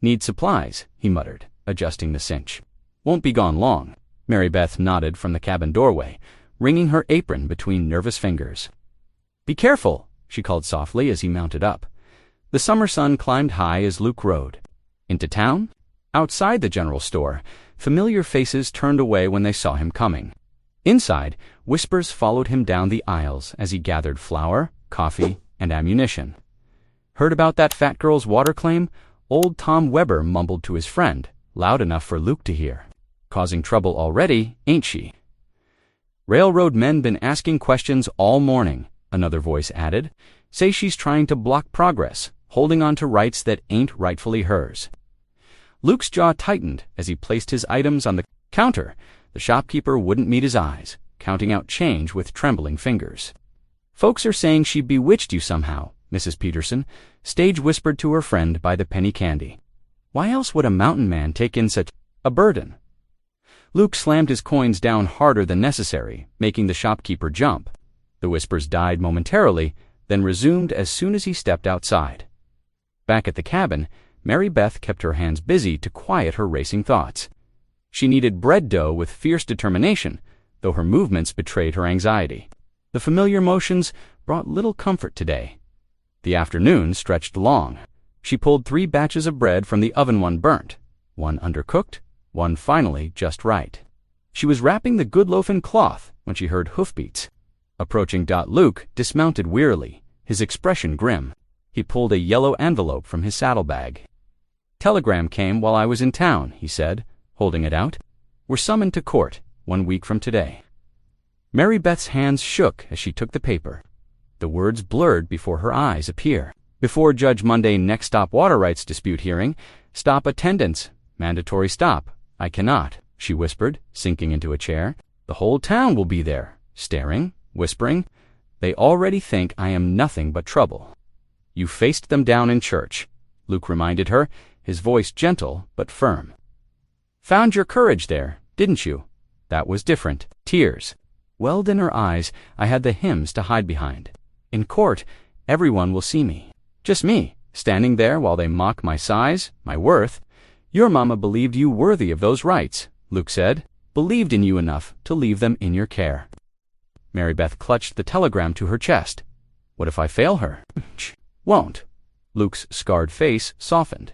Need supplies, he muttered, adjusting the cinch. Won't be gone long. Mary Beth nodded from the cabin doorway, wringing her apron between nervous fingers. Be careful, she called softly as he mounted up. The summer sun climbed high as Luke rode. Into town? Outside the general store, familiar faces turned away when they saw him coming. Inside, whispers followed him down the aisles as he gathered flour, coffee, and ammunition. Heard about that fat girl's water claim? Old Tom Weber mumbled to his friend, loud enough for Luke to hear. Causing trouble already, ain't she? Railroad men been asking questions all morning, another voice added. Say she's trying to block progress, holding on to rights that ain't rightfully hers. Luke's jaw tightened as he placed his items on the counter. The shopkeeper wouldn't meet his eyes, counting out change with trembling fingers. Folks are saying she bewitched you somehow, Mrs. Peterson, Stage whispered to her friend by the penny candy. Why else would a mountain man take in such a burden? Luke slammed his coins down harder than necessary, making the shopkeeper jump. The whispers died momentarily, then resumed as soon as he stepped outside. Back at the cabin, Mary Beth kept her hands busy to quiet her racing thoughts. She kneaded bread dough with fierce determination, though her movements betrayed her anxiety. The familiar motions brought little comfort today. The afternoon stretched long. She pulled 3 batches of bread from the oven, one burnt, one undercooked, one finally just right. She was wrapping the good loaf in cloth when she heard hoofbeats. Approaching. Luke dismounted wearily, his expression grim. He pulled a yellow envelope from his saddlebag. Telegram came while I was in town, he said, holding it out. We're summoned to court 1 week from today. Mary Beth's hands shook as she took the paper. The words blurred before her eyes appear. Before Judge Monday next stop water rights dispute hearing. Stop attendance. Mandatory stop. I cannot, she whispered, sinking into a chair. The whole town will be there, staring, whispering. They already think I am nothing but trouble. You faced them down in church, Luke reminded her, his voice gentle but firm. Found your courage there, didn't you? That was different. Tears welled in her eyes. I had the hymns to hide behind. In court, everyone will see me. Just me, standing there while they mock my size, my worth. Your mama believed you worthy of those rights, Luke said. Believed in you enough to leave them in your care. Mary Beth clutched the telegram to her chest. What if I fail her? Won't. Luke's scarred face softened.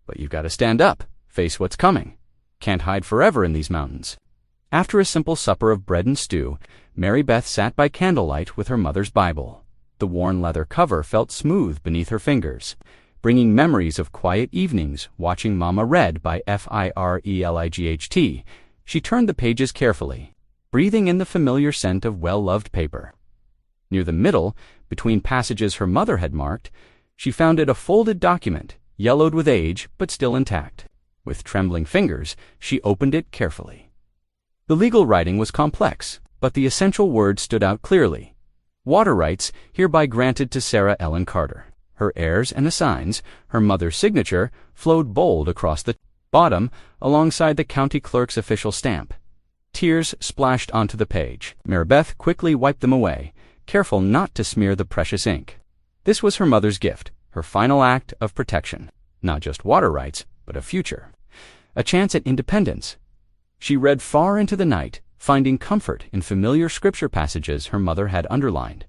But you've got to stand up, face what's coming. Can't hide forever in these mountains. After a simple supper of bread and stew, Mary Beth sat by candlelight with her mother's Bible. The worn leather cover felt smooth beneath her fingers, bringing memories of quiet evenings watching Mama read by Firelight. She turned the pages carefully, breathing in the familiar scent of well-loved paper. Near the middle, between passages her mother had marked, she found it a folded document, yellowed with age but still intact. With trembling fingers, she opened it carefully. The legal writing was complex, but the essential words stood out clearly. Water rights hereby granted to Sarah Ellen Carter. Her heirs and assigns, her mother's signature, flowed bold across the bottom alongside the county clerk's official stamp. Tears splashed onto the page. Mary Beth quickly wiped them away, careful not to smear the precious ink. This was her mother's gift, her final act of protection. Not just water rights, but a future. A chance at independence. She read far into the night, finding comfort in familiar scripture passages her mother had underlined.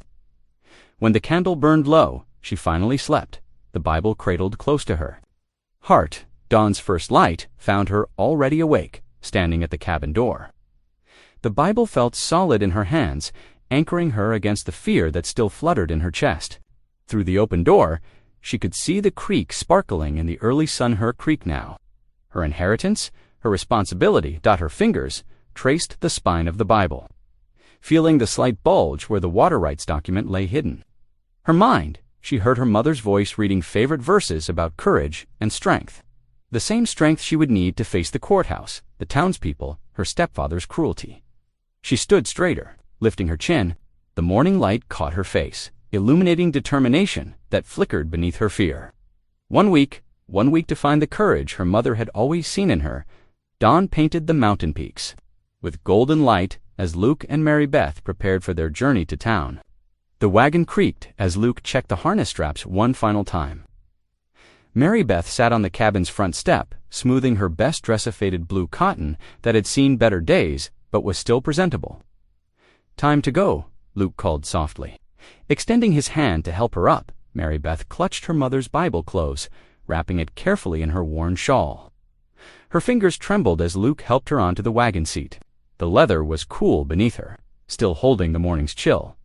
When the candle burned low, she finally slept, the Bible cradled close to her. Heart, dawn's first light, found her already awake, standing at the cabin door. The Bible felt solid in her hands, anchoring her against the fear that still fluttered in her chest. Through the open door, she could see the creek sparkling in the early Sunher Creek now. Her inheritance, her responsibility, her fingers, traced the spine of the Bible, feeling the slight bulge where the water rights document lay hidden. Her mind, she heard her mother's voice reading favorite verses about courage and strength. The same strength she would need to face the courthouse, the townspeople, her stepfather's cruelty. She stood straighter, lifting her chin. The morning light caught her face, illuminating determination that flickered beneath her fear. 1 week to find the courage her mother had always seen in her. Dawn painted the mountain peaks with golden light as Luke and Mary Beth prepared for their journey to town. The wagon creaked as Luke checked the harness straps one final time. Mary Beth sat on the cabin's front step, smoothing her best dress of faded blue cotton that had seen better days but was still presentable. Time to go, Luke called softly. Extending his hand to help her up, Mary Beth clutched her mother's Bible close, wrapping it carefully in her worn shawl. Her fingers trembled as Luke helped her onto the wagon seat. The leather was cool beneath her, still holding the morning's chill.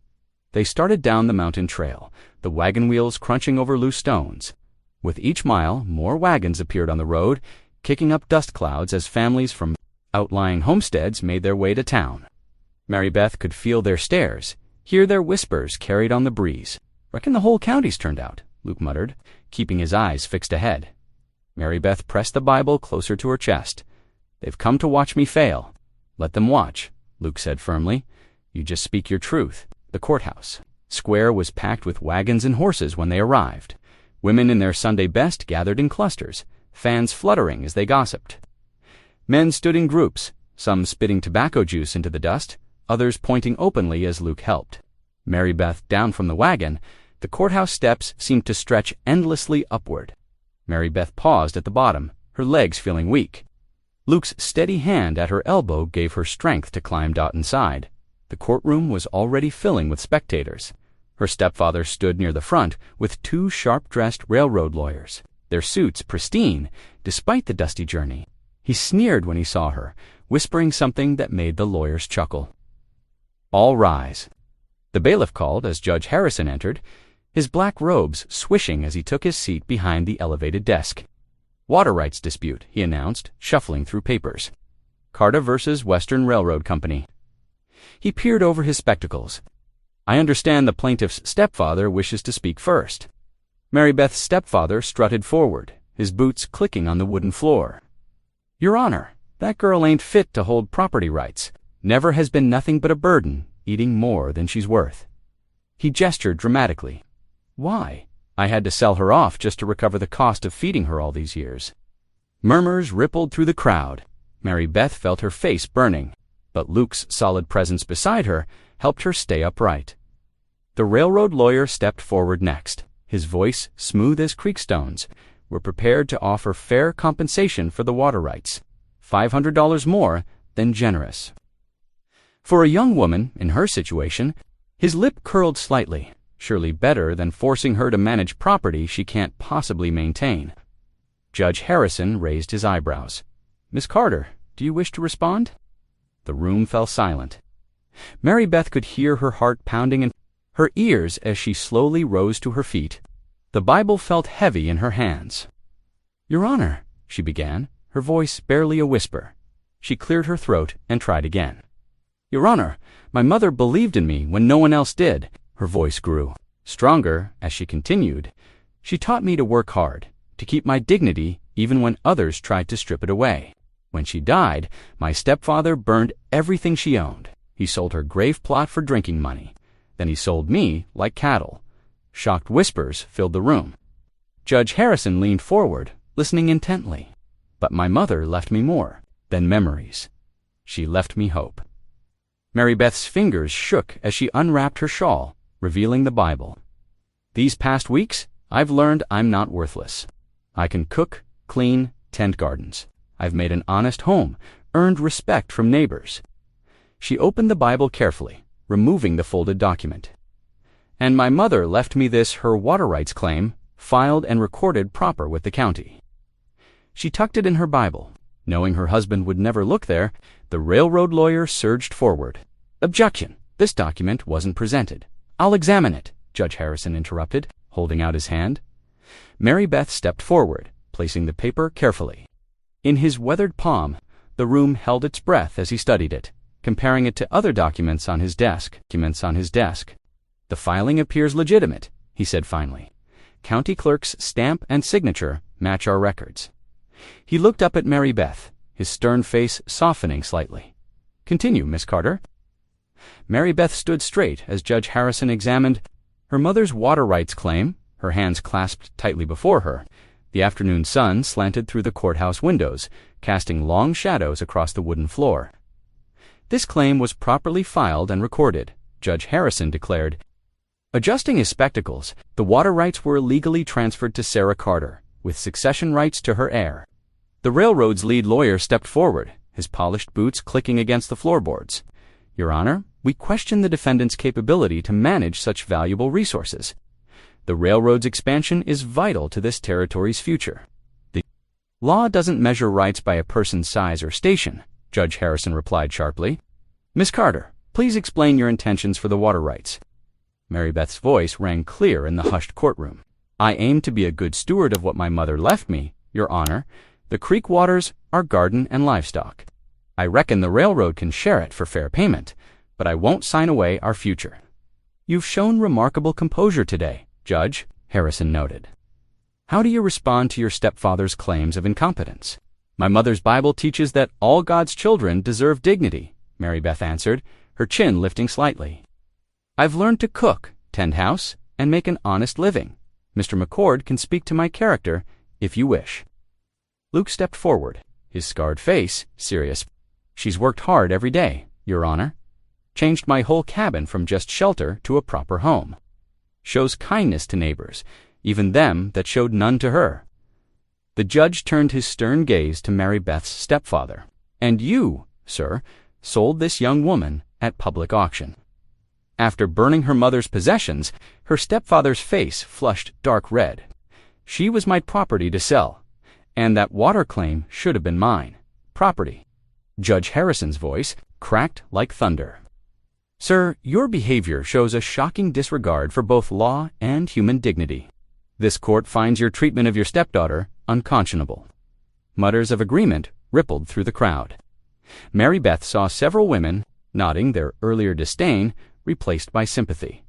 They started down the mountain trail, the wagon wheels crunching over loose stones. With each mile, more wagons appeared on the road, kicking up dust clouds as families from outlying homesteads made their way to town. Mary Beth could feel their stares, hear their whispers carried on the breeze. Reckon the whole county's turned out, Luke muttered, keeping his eyes fixed ahead. Mary Beth pressed the Bible closer to her chest. They've come to watch me fail. Let them watch, Luke said firmly. You just speak your truth. The courthouse square was packed with wagons and horses when they arrived. Women in their Sunday best gathered in clusters, fans fluttering as they gossiped. Men stood in groups, some spitting tobacco juice into the dust, others pointing openly as Luke helped. Mary Beth down from the wagon, the courthouse steps seemed to stretch endlessly upward. Mary Beth paused at the bottom, her legs feeling weak. Luke's steady hand at her elbow gave her strength to climb inside. The courtroom was already filling with spectators. Her stepfather stood near the front with 2 sharp-dressed railroad lawyers, their suits pristine despite the dusty journey. He sneered when he saw her, whispering something that made the lawyers chuckle. All rise. The bailiff called as Judge Harrison entered, his black robes swishing as he took his seat behind the elevated desk. Water rights dispute, he announced, shuffling through papers. Carter versus Western Railroad Company. He peered over his spectacles. I understand the plaintiff's stepfather wishes to speak first. Mary Beth's stepfather strutted forward, his boots clicking on the wooden floor. "Your Honor, that girl ain't fit to hold property rights. Never has been nothing but a burden, eating more than she's worth." He gestured dramatically. "Why? I had to sell her off just to recover the cost of feeding her all these years." Murmurs rippled through the crowd. Mary Beth felt her face burning, but Luke's solid presence beside her helped her stay upright. The railroad lawyer stepped forward next, his voice smooth as creek stones. "We're prepared to offer fair compensation for the water rights, $500 more than generous." For a young woman in her situation, his lip curled slightly, surely better than forcing her to manage property she can't possibly maintain. Judge Harrison raised his eyebrows. "Miss Carter, do you wish to respond?" The room fell silent. Mary Beth could hear her heart pounding in her ears as she slowly rose to her feet. The Bible felt heavy in her hands. "Your Honor," she began, her voice barely a whisper. She cleared her throat and tried again. "Your Honor, my mother believed in me when no one else did." Her voice grew stronger as she continued. "She taught me to work hard, to keep my dignity even when others tried to strip it away. When she died, my stepfather burned everything she owned. He sold her grave plot for drinking money. Then he sold me like cattle." Shocked whispers filled the room. Judge Harrison leaned forward, listening intently. "But my mother left me more than memories. She left me hope." Mary Beth's fingers shook as she unwrapped her shawl, revealing the Bible. "These past weeks, I've learned I'm not worthless. I can cook, clean, tend gardens. I've made an honest home, earned respect from neighbors." She opened the Bible carefully, removing the folded document. "And my mother left me this her water rights claim, filed and recorded proper with the county." She tucked it in her Bible. Knowing her husband would never look there, the railroad lawyer surged forward. "Objection! This document wasn't presented." "I'll examine it," Judge Harrison interrupted, holding out his hand. Mary Beth stepped forward, placing the paper carefully. In his weathered palm, the room held its breath as he studied it, comparing it to other documents on his desk. "The filing appears legitimate," he said finally. "County clerk's stamp and signature match our records." He looked up at Mary Beth, his stern face softening slightly. "Continue, Miss Carter." Mary Beth stood straight as Judge Harrison examined her mother's water rights claim, her hands clasped tightly before her. The afternoon sun slanted through the courthouse windows, casting long shadows across the wooden floor. This claim was properly filed and recorded, Judge Harrison declared. Adjusting his spectacles, the water rights were legally transferred to Sarah Carter, with succession rights to her heir. The railroad's lead lawyer stepped forward, his polished boots clicking against the floorboards. "Your Honor, we question the defendant's capability to manage such valuable resources. The railroad's expansion is vital to this territory's future. The law doesn't measure rights by a person's size or station," Judge Harrison replied sharply. "Miss Carter, please explain your intentions for the water rights." Mary Beth's voice rang clear in the hushed courtroom. "I aim to be a good steward of what my mother left me, Your Honor. The creek waters are garden and livestock. I reckon the railroad can share it for fair payment, but I won't sign away our future." "You've shown remarkable composure today, Judge," Harrison noted. "How do you respond to your stepfather's claims of incompetence?" "My mother's Bible teaches that all God's children deserve dignity," Mary Beth answered, her chin lifting slightly. "I've learned to cook, tend house, and make an honest living. Mr. McCord can speak to my character if you wish." Luke stepped forward, his scarred face serious. "She's worked hard every day, Your Honor. Changed my whole cabin from just shelter to a proper home. Shows kindness to neighbors, even them that showed none to her." The judge turned his stern gaze to Mary Beth's stepfather. "And you, sir, sold this young woman at public auction." After burning her mother's possessions, her stepfather's face flushed dark red. "She was my property to sell, and that water claim should have been mine. Property." Judge Harrison's voice cracked like thunder. "Sir, your behavior shows a shocking disregard for both law and human dignity. This court finds your treatment of your stepdaughter unconscionable." Mutters of agreement rippled through the crowd. Mary Beth saw several women, nodding their earlier disdain, replaced by sympathy.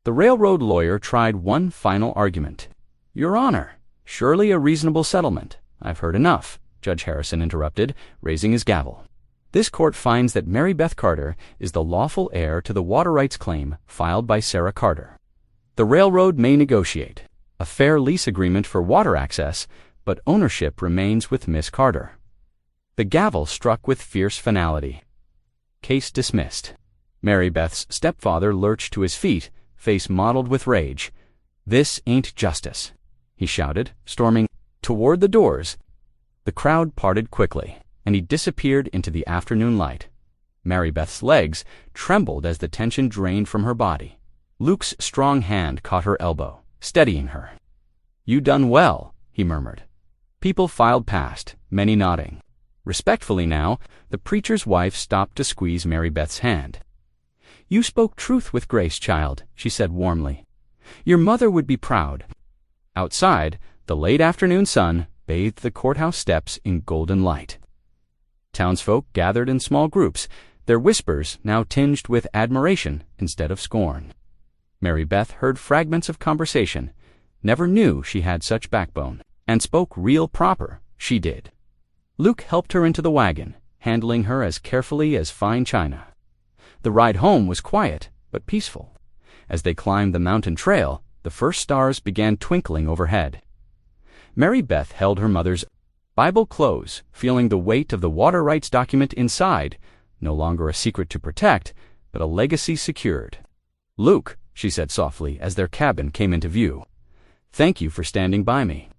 The railroad lawyer tried one final argument. Your Honor, surely a reasonable settlement. I've heard enough, Judge Harrison interrupted, raising his gavel. This court finds that Mary Beth Carter is the lawful heir to the water rights claim filed by Sarah Carter. The railroad may negotiate a fair lease agreement for water access, but ownership remains with Miss Carter. The gavel struck with fierce finality. Case dismissed. Mary Beth's stepfather lurched to his feet, face mottled with rage. "This ain't justice," he shouted, storming toward the doors. The crowd parted quickly, and he disappeared into the afternoon light. Mary Beth's legs trembled as the tension drained from her body. Luke's strong hand caught her elbow, steadying her. "You done well," he murmured. People filed past, many nodding. Respectfully now, the preacher's wife stopped to squeeze Mary Beth's hand. "You spoke truth with grace, child," she said warmly. "Your mother would be proud." Outside, the late afternoon sun bathed the courthouse steps in golden light. Townsfolk gathered in small groups, their whispers now tinged with admiration instead of scorn. Mary Beth heard fragments of conversation, never knew she had such backbone, and spoke real proper, she did. Luke helped her into the wagon, handling her as carefully as fine china. The ride home was quiet, but peaceful. As they climbed the mountain trail, the first stars began twinkling overhead. Mary Beth held her mother's Bible close, feeling the weight of the water rights document inside, no longer a secret to protect, but a legacy secured. "Luke," she said softly as their cabin came into view, "thank you for standing by me."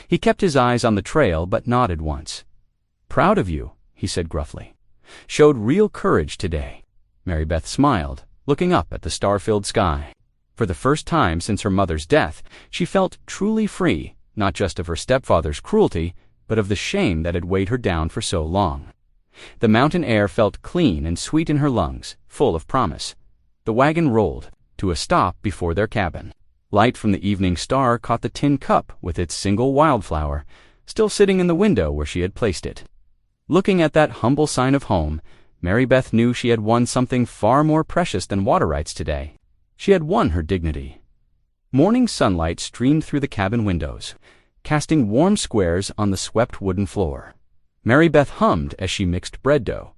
He kept his eyes on the trail but nodded once. "Proud of you," he said gruffly. "Showed real courage today." Mary Beth smiled, looking up at the star-filled sky. For the first time since her mother's death, she felt truly free, not just of her stepfather's cruelty, but of the shame that had weighed her down for so long. The mountain air felt clean and sweet in her lungs, full of promise. The wagon rolled to a stop before their cabin. Light from the evening star caught the tin cup with its single wildflower, still sitting in the window where she had placed it. Looking at that humble sign of home, Mary Beth knew she had won something far more precious than water rights today. She had won her dignity. Morning sunlight streamed through the cabin windows, casting warm squares on the swept wooden floor. Mary Beth hummed as she mixed bread dough,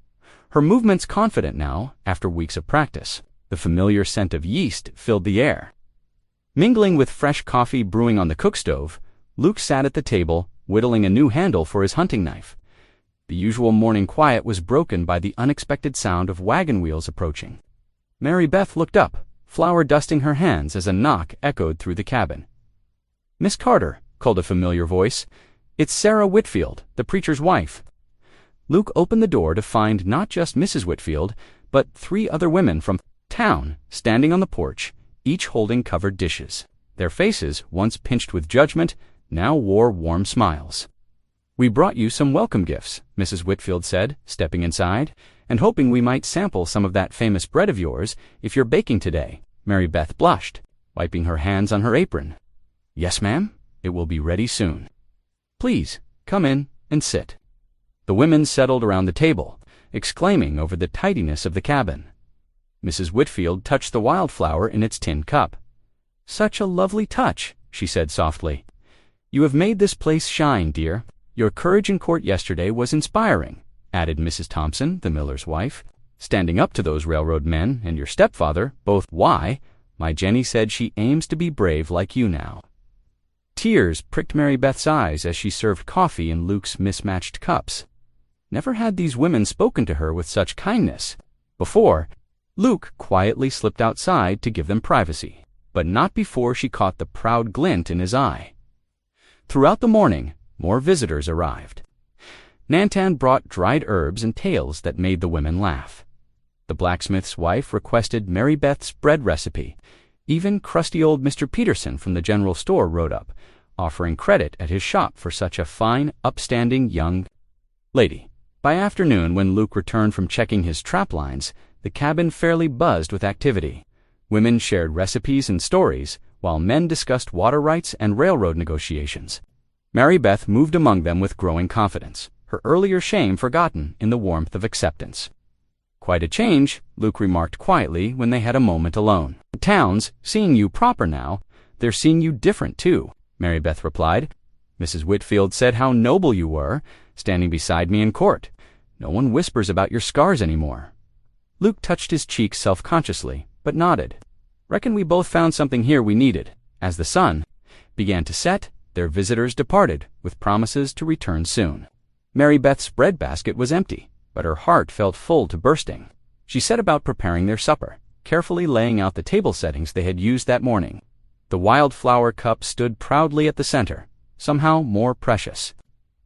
her movements confident now after weeks of practice. The familiar scent of yeast filled the air. Mingling with fresh coffee brewing on the cook stove, Luke sat at the table, whittling a new handle for his hunting knife. The usual morning quiet was broken by the unexpected sound of wagon wheels approaching. Mary Beth looked up, flour dusting her hands as a knock echoed through the cabin. "Miss Carter," called a familiar voice. "It's Sarah Whitfield, the preacher's wife." Luke opened the door to find not just Mrs. Whitfield, but 3 other women from town standing on the porch, each holding covered dishes. Their faces, once pinched with judgment, now wore warm smiles. "We brought you some welcome gifts," Mrs. Whitfield said, stepping inside, "and hoping we might sample some of that famous bread of yours if you're baking today." Mary Beth blushed, wiping her hands on her apron. "Yes, ma'am, it will be ready soon." "Please, come in and sit." The women settled around the table, exclaiming over the tidiness of the cabin. Mrs. Whitfield touched the wildflower in its tin cup. "Such a lovely touch," she said softly. "You have made this place shine, dear. Your courage in court yesterday was inspiring," added Mrs. Thompson, the miller's wife. "Standing up to those railroad men and your stepfather, both. Why, my Jenny said she aims to be brave like you now." Tears pricked Mary Beth's eyes as she served coffee in Luke's mismatched cups. Never had these women spoken to her with such kindness. Before, Luke quietly slipped outside to give them privacy, but not before she caught the proud glint in his eye. Throughout the morning, more visitors arrived. Nantan brought dried herbs and tales that made the women laugh. The blacksmith's wife requested Mary Beth's bread recipe. Even crusty old Mr. Peterson from the general store rode up, offering credit at his shop for such a fine, upstanding young lady. By afternoon, when Luke returned from checking his trap lines, the cabin fairly buzzed with activity. Women shared recipes and stories, while men discussed water rights and railroad negotiations. Mary Beth moved among them with growing confidence, her earlier shame forgotten in the warmth of acceptance. "Quite a change," Luke remarked quietly when they had a moment alone. "The town's seeing you proper now. They're seeing you different, too. Mary Beth replied. "Mrs. Whitfield said how noble you were, standing beside me in court. No one whispers about your scars anymore." Luke touched his cheek self-consciously, but nodded. "Reckon we both found something here we needed." As the sun began to set, their visitors departed, with promises to return soon. Mary Beth's breadbasket was empty, but her heart felt full to bursting. She set about preparing their supper, carefully laying out the table settings they had used that morning. The wildflower cup stood proudly at the center, somehow more precious.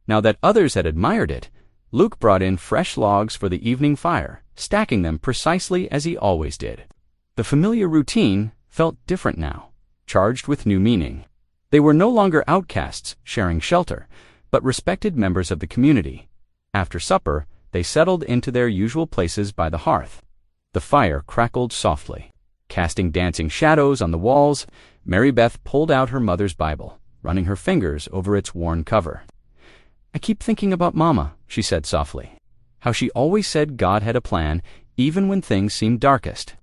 Now that others had admired it, Luke brought in fresh logs for the evening fire, stacking them precisely as he always did. The familiar routine felt different now, charged with new meaning. They were no longer outcasts sharing shelter, but respected members of the community. After supper, they settled into their usual places by the hearth. The fire crackled softly. Casting dancing shadows on the walls, Mary Beth pulled out her mother's Bible, running her fingers over its worn cover. "I keep thinking about Mama," she said softly. "How she always said God had a plan, even when things seemed darkest.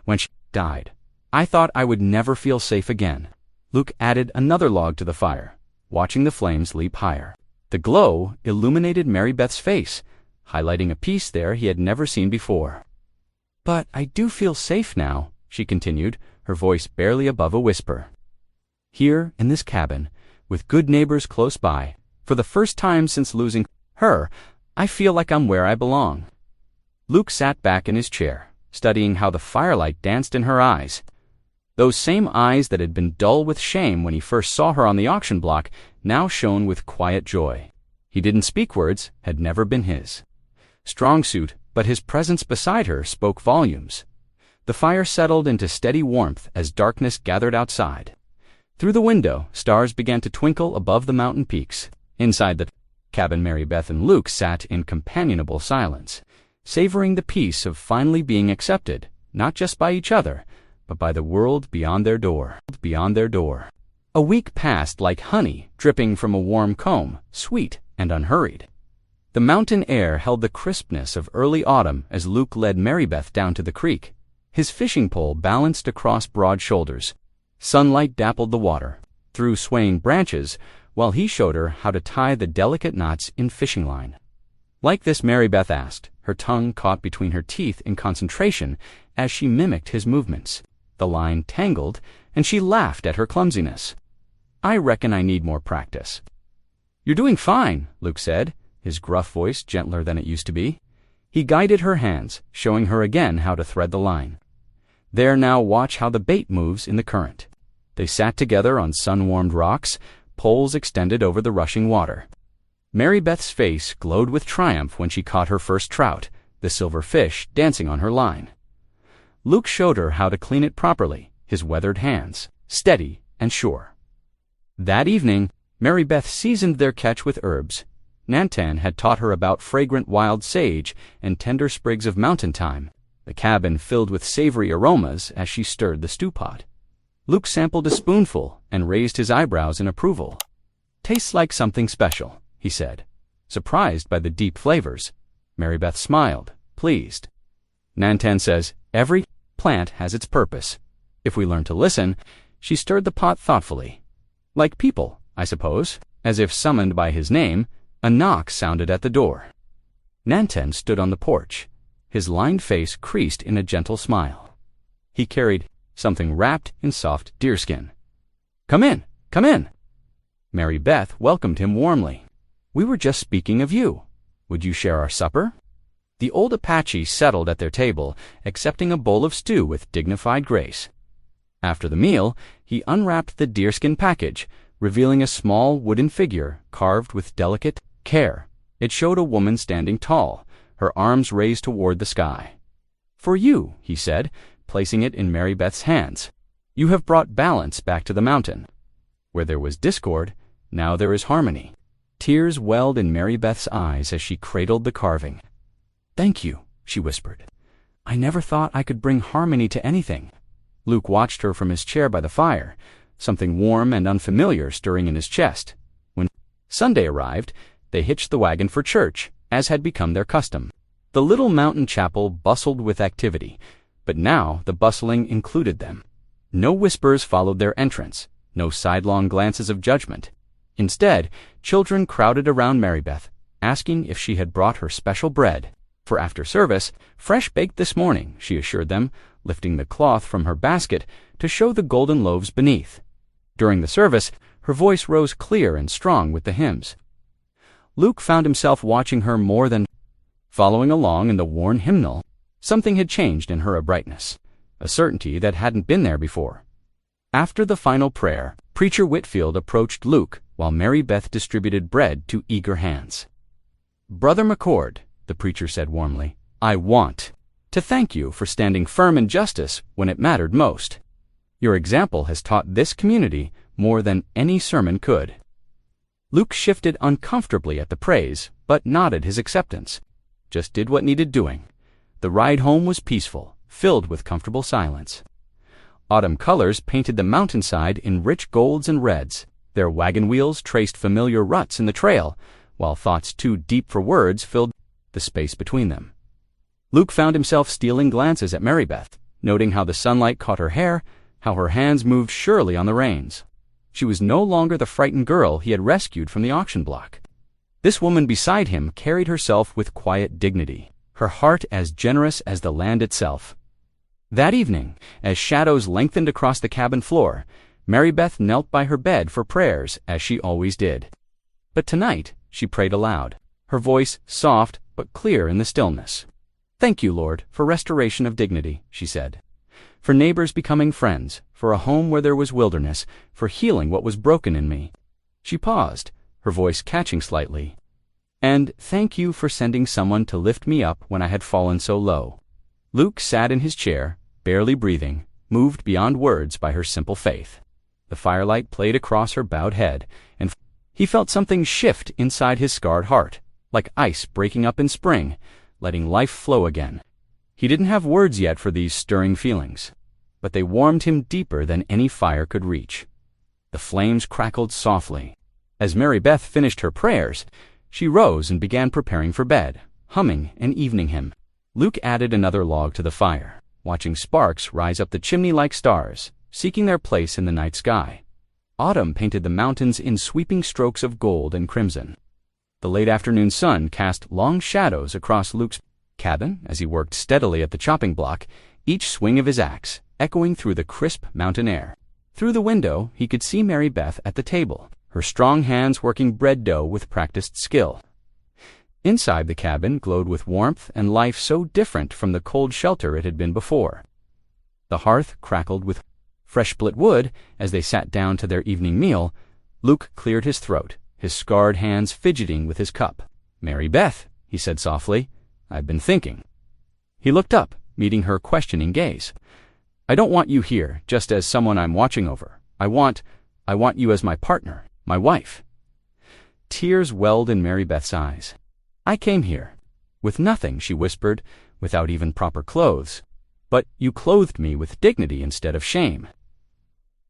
When she died, I thought I would never feel safe again." Luke added another log to the fire, watching the flames leap higher. The glow illuminated Mary Beth's face, highlighting a piece there he had never seen before. "But I do feel safe now," she continued, her voice barely above a whisper. "Here in this cabin, with good neighbors close by, for the first time since losing her, I feel like I'm where I belong." Luke sat back in his chair, studying how the firelight danced in her eyes. Those same eyes that had been dull with shame when he first saw her on the auction block now shone with quiet joy. He didn't speak words, had never been his strong suit, but his presence beside her spoke volumes. The fire settled into steady warmth as darkness gathered outside. Through the window, stars began to twinkle above the mountain peaks. Inside the cabin, Mary Beth and Luke sat in companionable silence, savoring the peace of finally being accepted, not just by each other, but by the world beyond their door. A week passed like honey dripping from a warm comb, sweet and unhurried. The mountain air held the crispness of early autumn as Luke led Mary Beth down to the creek. His fishing pole balanced across broad shoulders. Sunlight dappled the water through swaying branches, while he showed her how to tie the delicate knots in fishing line. "Like this?" Mary Beth asked, her tongue caught between her teeth in concentration as she mimicked his movements. The line tangled, and she laughed at her clumsiness. "I reckon I need more practice." "You're doing fine," Luke said, his gruff voice gentler than it used to be. He guided her hands, showing her again how to thread the line. "There, now watch how the bait moves in the current." They sat together on sun-warmed rocks, poles extended over the rushing water. Mary Beth's face glowed with triumph when she caught her first trout, the silver fish dancing on her line. Luke showed her how to clean it properly, his weathered hands, steady and sure. That evening, Mary Beth seasoned their catch with herbs. Nantan had taught her about fragrant wild sage and tender sprigs of mountain thyme, the cabin filled with savory aromas as she stirred the stew pot. Luke sampled a spoonful and raised his eyebrows in approval. "Tastes like something special," he said, surprised by the deep flavors. Mary Beth smiled, pleased. "Nantan says every plant has its purpose. If we learn to listen," she stirred the pot thoughtfully. "Like people, I suppose." As if summoned by his name, a knock sounded at the door. Nantan stood on the porch, his lined face creased in a gentle smile. He carried something wrapped in soft deerskin. Come in, come in." Mary Beth welcomed him warmly. "We were just speaking of you. Would you share our supper?" The old Apache settled at their table, accepting a bowl of stew with dignified grace. After the meal, he unwrapped the deerskin package, revealing a small wooden figure carved with delicate care. It showed a woman standing tall, her arms raised toward the sky. "For you," he said, placing it in Mary Beth's hands. "You have brought balance back to the mountain. Where there was discord, now there is harmony." Tears welled in Mary Beth's eyes as she cradled the carving. "Thank you," she whispered. "I never thought I could bring harmony to anything." Luke watched her from his chair by the fire, something warm and unfamiliar stirring in his chest. When Sunday arrived, they hitched the wagon for church, as had become their custom. The little mountain chapel bustled with activity, but now the bustling included them. No whispers followed their entrance, no sidelong glances of judgment. Instead, children crowded around Mary Beth, asking if she had brought her special bread. For after service, fresh baked this morning, she assured them, lifting the cloth from her basket to show the golden loaves beneath. During the service, her voice rose clear and strong with the hymns. Luke found himself watching her more than following along in the worn hymnal. Something had changed in her brightness, a certainty that hadn't been there before. After the final prayer, Preacher Whitfield approached Luke while Mary Beth distributed bread to eager hands. "Brother McCord," the preacher said warmly, "I want to thank you for standing firm in justice when it mattered most. Your example has taught this community more than any sermon could." Luke shifted uncomfortably at the praise, but nodded his acceptance. Just did what needed doing. The ride home was peaceful, filled with comfortable silence. Autumn colors painted the mountainside in rich golds and reds. Their wagon wheels traced familiar ruts in the trail, while thoughts too deep for words filled the space between them. Luke found himself stealing glances at Mary Beth, noting how the sunlight caught her hair, how her hands moved surely on the reins. She was no longer the frightened girl he had rescued from the auction block. This woman beside him carried herself with quiet dignity, her heart as generous as the land itself. That evening, as shadows lengthened across the cabin floor, Mary Beth knelt by her bed for prayers, as she always did. But tonight, she prayed aloud, her voice soft but clear in the stillness. "Thank you, Lord, for restoration of dignity," she said. "For neighbors becoming friends, for a home where there was wilderness, for healing what was broken in me." She paused, her voice catching slightly. "And thank you for sending someone to lift me up when I had fallen so low." Luke sat in his chair, barely breathing, moved beyond words by her simple faith. The firelight played across her bowed head, and he felt something shift inside his scarred heart, like ice breaking up in spring, letting life flow again. He didn't have words yet for these stirring feelings, but they warmed him deeper than any fire could reach. The flames crackled softly. As Mary Beth finished her prayers, she rose and began preparing for bed, humming an evening hymn. Luke added another log to the fire, watching sparks rise up the chimney like stars, seeking their place in the night sky. Autumn painted the mountains in sweeping strokes of gold and crimson. The late afternoon sun cast long shadows across Luke's cabin as he worked steadily at the chopping block, each swing of his axe echoing through the crisp mountain air. Through the window, he could see Mary Beth at the table, her strong hands working bread dough with practiced skill. Inside the cabin glowed with warmth and life so different from the cold shelter it had been before. The hearth crackled with fresh split wood as they sat down to their evening meal. Luke cleared his throat, his scarred hands fidgeting with his cup. "Mary Beth," he said softly, "I've been thinking." He looked up, meeting her questioning gaze. "I don't want you here just as someone I'm watching over. I want you as my partner, my wife." Tears welled in Mary Beth's eyes. "I came here with nothing," she whispered, "without even proper clothes. But you clothed me with dignity instead of shame."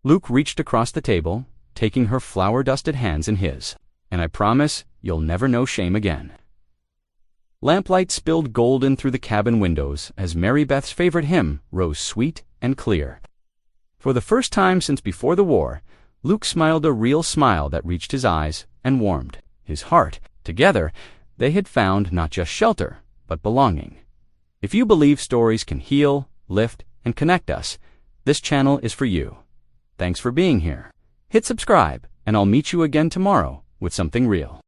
Luke reached across the table, taking her flour-dusted hands in his. "And I promise you'll never know shame again." Lamplight spilled golden through the cabin windows as Mary Beth's favorite hymn rose sweet and clear. For the first time since before the war, Luke smiled a real smile that reached his eyes and warmed his heart. Together, they had found not just shelter, but belonging. If you believe stories can heal, lift, and connect us, this channel is for you. Thanks for being here. Hit subscribe, and I'll meet you again tomorrow with something real.